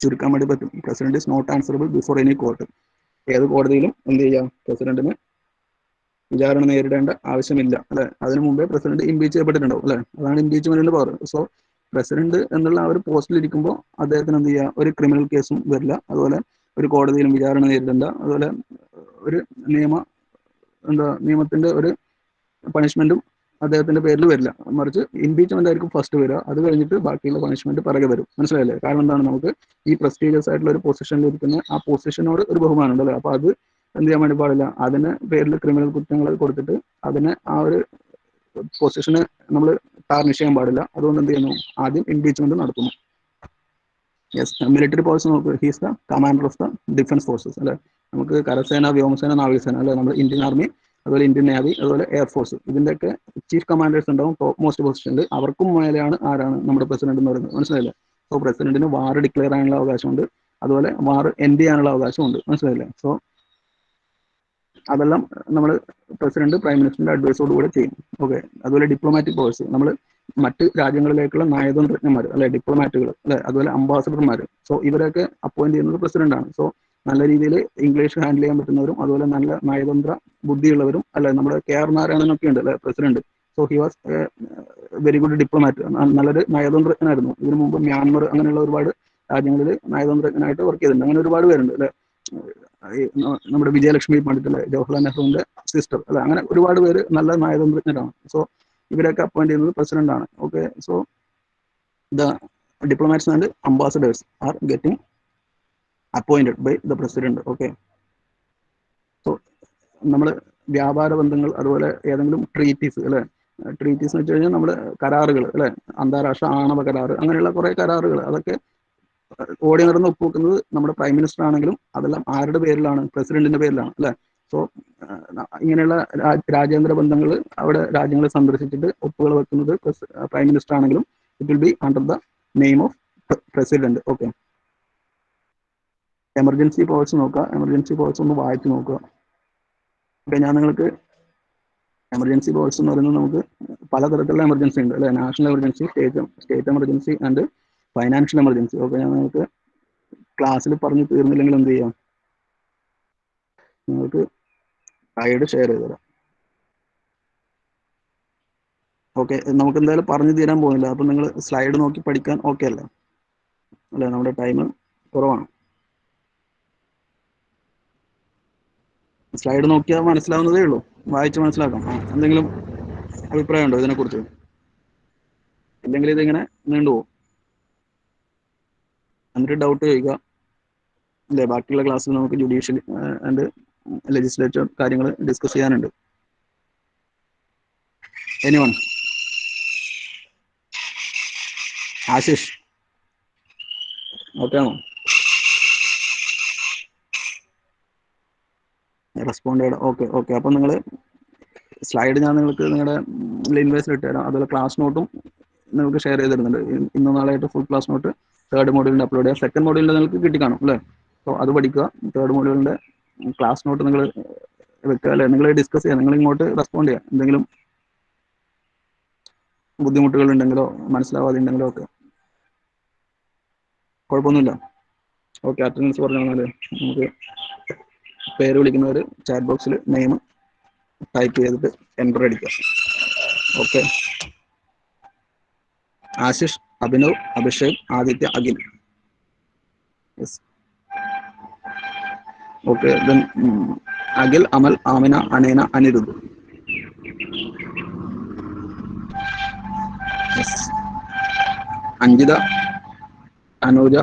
ചുരുക്കാൻ വേണ്ടി പറ്റും. President is not answerable before any court. ഏത് കോടതിയിലും എന്ത് ചെയ്യാം? പ്രസിഡന്റിന് വിചാരണ നേരിടേണ്ട ആവശ്യമില്ല, അല്ലെ. അതിനു മുമ്പേ പ്രസിഡന്റ് ഇംപീച്ച് ചെയ്യപ്പെട്ടിട്ടുണ്ടാവും, അല്ലെ. അതാണ് ഇംപീച്ച്മെന്റിന്റെ പവർ. സോ പ്രസിഡന്റ് എന്നുള്ള ആ ഒരു പോസ്റ്റിൽ ഇരിക്കുമ്പോൾ അദ്ദേഹത്തിന് എന്ത് ചെയ്യുക? ഒരു ക്രിമിനൽ കേസും വരില്ല, അതുപോലെ ഒരു കോടതിയിലും വിചാരണ നേരിടേണ്ട, അതുപോലെ ഒരു നിയമത്തിന്റെ ഒരു പണിഷ്മെന്റും അദ്ദേഹത്തിന്റെ പേരിൽ വരില്ല. മറിച്ച് ഇംപീച്ച്മെന്റ് ആയിരിക്കും ഫസ്റ്റ് വരിക, അത് കഴിഞ്ഞിട്ട് ബാക്കിയുള്ള പണിഷ്മെന്റ് പിറകെ വരും, മനസ്സിലായില്ലേ? കാരണം എന്താണ്? നമുക്ക് ഈ പ്രസ്റ്റീജിയസ് ആയിട്ടുള്ള ഒരു പൊസിഷനിൽ ഇരിക്കുന്ന ആ പൊസിഷനോട് ഒരു ബഹുമാനം ഉണ്ട്, അല്ലെ. അപ്പൊ അത് എന്ത് ചെയ്യാൻ വേണ്ടി പാടില്ല? അതിന് പേരിൽ ക്രിമിനൽ കുറ്റങ്ങൾ കൊടുത്തിട്ട് അതിനെ ആ ഒരു പൊസിഷന് നമ്മൾ ടാർണിഷ് ചെയ്യാൻ പാടില്ല. അതുകൊണ്ട് എന്ത് ചെയ്യുന്നു? ആദ്യം ഇംപീച്ച്മെന്റ് നടത്തുന്നു. യെസ്, മിലിറ്ററി പവേഴ്സ് നോക്കുക. He's the commander of the defence forces, അല്ലെ. നമുക്ക് കരസേന, വ്യോമസേന, നാവികസേന, അല്ലെ, നമ്മുടെ ഇന്ത്യൻ ആർമി, അതുപോലെ ഇന്ത്യൻ നേവി, അതുപോലെ എയർഫോഴ്സ്, ഇതിന്റെയൊക്കെ ചീഫ് കമാൻഡേഴ്സ് ഉണ്ടാവും ടോപ്പ് മോസ്റ്റ് പൊസിഷനിൽ. അവർക്കും മേലെയാണ് ആരാണ്? നമ്മുടെ പ്രസിഡന്റ് എന്ന് പറയുന്നത്, മനസ്സിലായില്ലേ? സോ പ്രസിഡന്റിന് വാർ ഡിക്ലെയർ ചെയ്യാനുള്ള അവകാശമുണ്ട്, അതുപോലെ വാർ എൻഡ് ചെയ്യാനുള്ള അവകാശമുണ്ട്, മനസ്സിലായില്ലേ? സോ അതെല്ലാം നമ്മൾ പ്രസിഡന്റ് പ്രൈം മിനിസ്റ്ററിന്റെ അഡ്വൈസോട് കൂടെ ചെയ്യും. ഓക്കെ, അതുപോലെ ഡിപ്ലോമാറ്റിക് പവേഴ്സ്, നമ്മൾ മറ്റ് രാജ്യങ്ങളിലേക്കുള്ള നയതന്ത്രജ്ഞന്മാർ, അല്ലെ, ഡിപ്ലോമാറ്റുകൾ, അല്ലെ, അതുപോലെ അംബാസഡർമാർ. സോ ഇവരൊക്കെ അപ്പോയിന്റ് ചെയ്യുന്നത് പ്രസിഡന്റ് ആണ്. സോ നല്ല രീതിയിൽ ഇംഗ്ലീഷ് ഹാൻഡിൽ ചെയ്യാൻ പറ്റുന്നവരും, അതുപോലെ നല്ല നയതന്ത്ര ബുദ്ധിയുള്ളവരും, അല്ലെ, നമ്മുടെ KR നാരായണനൊക്കെ ഉണ്ട്, അല്ലെ, president. So he was very good diplomat, നല്ലൊരു നയതന്ത്രജ്ഞനായിരുന്നു. ഇതിനു മുമ്പ് മ്യാൻമർ അങ്ങനെയുള്ള ഒരുപാട് രാജ്യങ്ങളിൽ നയതന്ത്രജ്ഞനായിട്ട് വർക്ക് ചെയ്തിട്ടുണ്ട്. അങ്ങനെ ഒരുപാട് പേരുണ്ട്, അല്ലെ. നമ്മുടെ വിജയലക്ഷ്മി പണ്ഡിറ്റ്, അല്ലെ, ജവഹർലാൽ നെഹ്റുവിന്റെ സിസ്റ്റർ, അല്ലെ, അങ്ങനെ ഒരുപാട് പേര് നല്ല നയതന്ത്രജ്ഞരാണ്. സോ ഇവരൊക്കെ അപ്പോയിന്റ് ചെയ്യുന്നത് പ്രസിഡന്റ് ആണ്. Okay, so the diplomats and ambassadors are getting appointed by the president. Okay, so നമ്മൾ വ്യാപാര ബന്ധങ്ങൾ, അതുപോലെ ഏതെങ്കിലും ട്രീറ്റീസ്, അല്ലെ, ട്രീറ്റീസ് എന്ന് വെച്ച് കഴിഞ്ഞാൽ നമ്മുടെ കരാറുകൾ, അല്ലെ, അന്താരാഷ്ട്ര ആണവ കരാറ്, അങ്ങനെയുള്ള കുറെ കരാറുകൾ, അതൊക്കെ ഓടി നടന്ന് ഒപ്പുവെക്കുന്നത് നമ്മുടെ പ്രൈം മിനിസ്റ്റർ ആണെങ്കിലും അതെല്ലാം ആരുടെ പേരിലാണ്? പ്രസിഡന്റിന്റെ പേരിലാണ്, അല്ലെ. സോ ഇങ്ങനെയുള്ള രാജ്യാന്തര ബന്ധങ്ങൾ, അവിടെ രാജ്യങ്ങളെ സന്ദർശിച്ചിട്ട് ഒപ്പുകൾ വെക്കുന്നത് പ്രൈം മിനിസ്റ്റർ ആണെങ്കിലും it will be under the name of president. Okay, emergency powers നോക്കുക. എമർജൻസി പവേഴ്സ് ഒന്ന് വായിച്ചു നോക്കുക. ഓക്കെ, ഞാൻ നിങ്ങൾക്ക് എമർജൻസി പവേഴ്സ് എന്ന് പറയുന്നത് നമുക്ക് പലതരത്തിലുള്ള എമർജൻസി ഉണ്ട്, അല്ലെ. National emergency, state emergency and financial emergency. Okay, ഞാൻ നിങ്ങൾക്ക് ക്ലാസ്സിൽ പറഞ്ഞു തീർന്നില്ലെങ്കിൽ എന്ത് ചെയ്യാം? നിങ്ങൾക്ക് സ്ലൈഡ് ഷെയർ ചെയ്ത് തരാം. ഓക്കെ, നമുക്ക് എന്തായാലും പറഞ്ഞു തീരാൻ പോകുന്നില്ല, അപ്പൊ നിങ്ങൾ സ്ലൈഡ് നോക്കി പഠിക്കാൻ ഓക്കെ അല്ലേ? അല്ലെ, നമ്മുടെ ടൈം കുറവാണ്. സ്ലൈഡ് നോക്കിയാൽ മനസ്സിലാവുന്നതേ ഉള്ളൂ, വായിച്ച് മനസ്സിലാക്കാം. എന്തെങ്കിലും അഭിപ്രായം ഉണ്ടോ ഇതിനെക്കുറിച്ച്? ഇല്ലെങ്കിൽ ഇതിങ്ങനെ നീണ്ടുപോകും. എന്നിട്ട് ഡൗട്ട് ചോദിക്കുക. അല്ലേ? ബാക്കിയുള്ള ക്ലാസ്സിൽ നമുക്ക് ജുഡീഷ്യൽ ആൻഡ് ലെജിസ്ലേറ്റർ കാര്യങ്ങൾ ഡിസ്കസ് ചെയ്യാനുണ്ട്. എനിവൺ? ആശിഷ് ഓക്കെ ആണോ? റെസ്പോണ്ട് ചെയ്യണം. Okay okay. അപ്പം നിങ്ങൾ സ്ലൈഡ് ഞാൻ നിങ്ങൾക്ക് നിങ്ങളുടെ ഇൻവോയ്സിൽ ഇട്ട് തരാം. അതുപോലെ ക്ലാസ് നോട്ടും നിങ്ങൾക്ക് ഷെയർ ചെയ്ത് തരുന്നുണ്ട്. ഇന്ന് നാളായിട്ട് ഫുൾ ക്ലാസ് നോട്ട് തേർഡ് മോഡ്യൂളിൻ്റെ അപ്ലോഡ് ചെയ്യാം. സെക്കൻഡ് മോഡ്യൂളിൽ നിങ്ങൾക്ക് കിട്ടിക്കാണും അല്ലേ? അപ്പോൾ അത് പഠിക്കുക. തേർഡ് മോഡ്യൂളിൻ്റെ ക്ലാസ് നോട്ട് നിങ്ങൾ വെക്കുക അല്ലേ? നിങ്ങൾ ഡിസ്കസ് ചെയ്യുക. നിങ്ങൾ ഇങ്ങോട്ട് റെസ്പോണ്ട് ചെയ്യുക. എന്തെങ്കിലും ബുദ്ധിമുട്ടുകൾ ഉണ്ടെങ്കിലോ മനസ്സിലാവാതെ ഉണ്ടെങ്കിലോ ഒക്കെ കുഴപ്പമൊന്നുമില്ല. ഓക്കെ. അറ്റൻഡൻസ് പറഞ്ഞാൽ നമുക്ക് പേര് വിളിക്കുന്നവർ ചാറ്റ് ബോക്സിൽ നെയിം ടൈപ്പ് ചെയ്തിട്ട് എൻ്റർ അടിക്കുക. Okay. Ashish, Abhinav, Abhishek, Aditya, Akhil. Yes. Okay. Then Akhil, Amal, Amina, Anena, Anirudh. Yes. Anjitha, Anuja,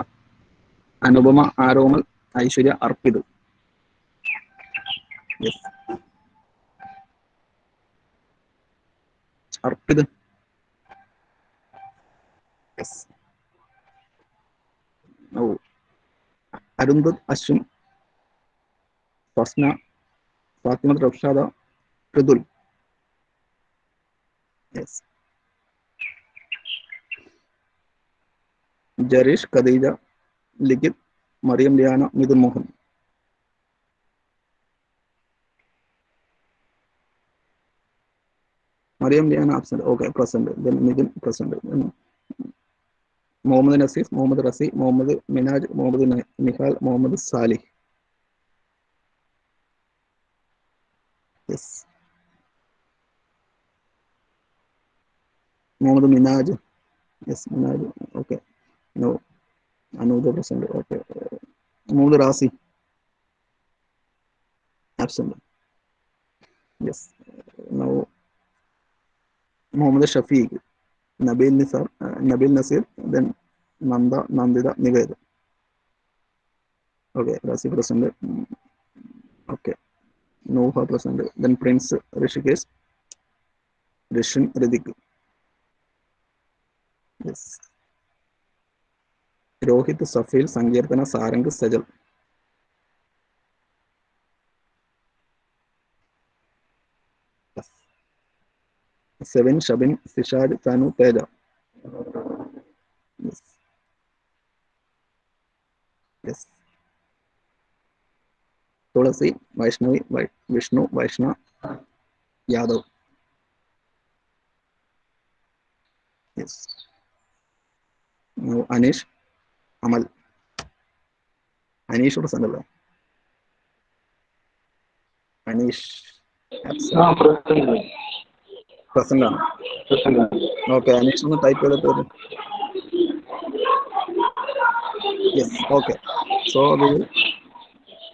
Anupama, Aromal, Aishwarya, Arpith. Yes. Arpith. Yes. Oh. Arundhath, Ashwin, Fasna, Fathima, Rafshada, Rithul. Yes. Jareesh, Khadeeja, Likhith, Mariyam, Liyana, Mithun Mohan. Mariyam Liyana absent. Okay. Present. Then Mithun present. Muhammed Naseef, Muhammed Razi, Muhammed Minaj, Muhammed Nihal, Muhammed Salih. Yes. Muhammad Minaj. Yes, Minaj. Okay. No. Anuja present. Okay. Muhammed Razi absent. Yes. No. Muhammed Shafeeq, Nabeel Nisar, Nabeel Naseer, then Nanda, Nanditha, Nived. Okay. Razi present. Okay. Nooha present. Then Prince, Rishikesh, Rishin, Rithik. Yes. Rohith, Safeel, Sankeerthana, Sarang, Sajal. Sevin, Shabin, Sishad, Thanu, Theja. Yes. Yes. Thulasi, Vaishnavi, Vishnu, Vaishna, Yadav. Yes. Aneesh, Amal. Aneesh present അല്ലേ? Aneesh present ആണ്. Okay. Aneesh ഒന്ന് type ചെയ്തിട്ട്. Yes. Okay. So we will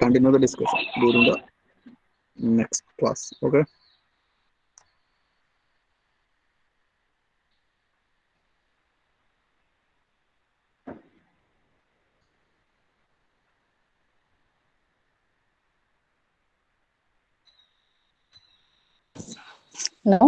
continue the discussion during the next class. Okay. No.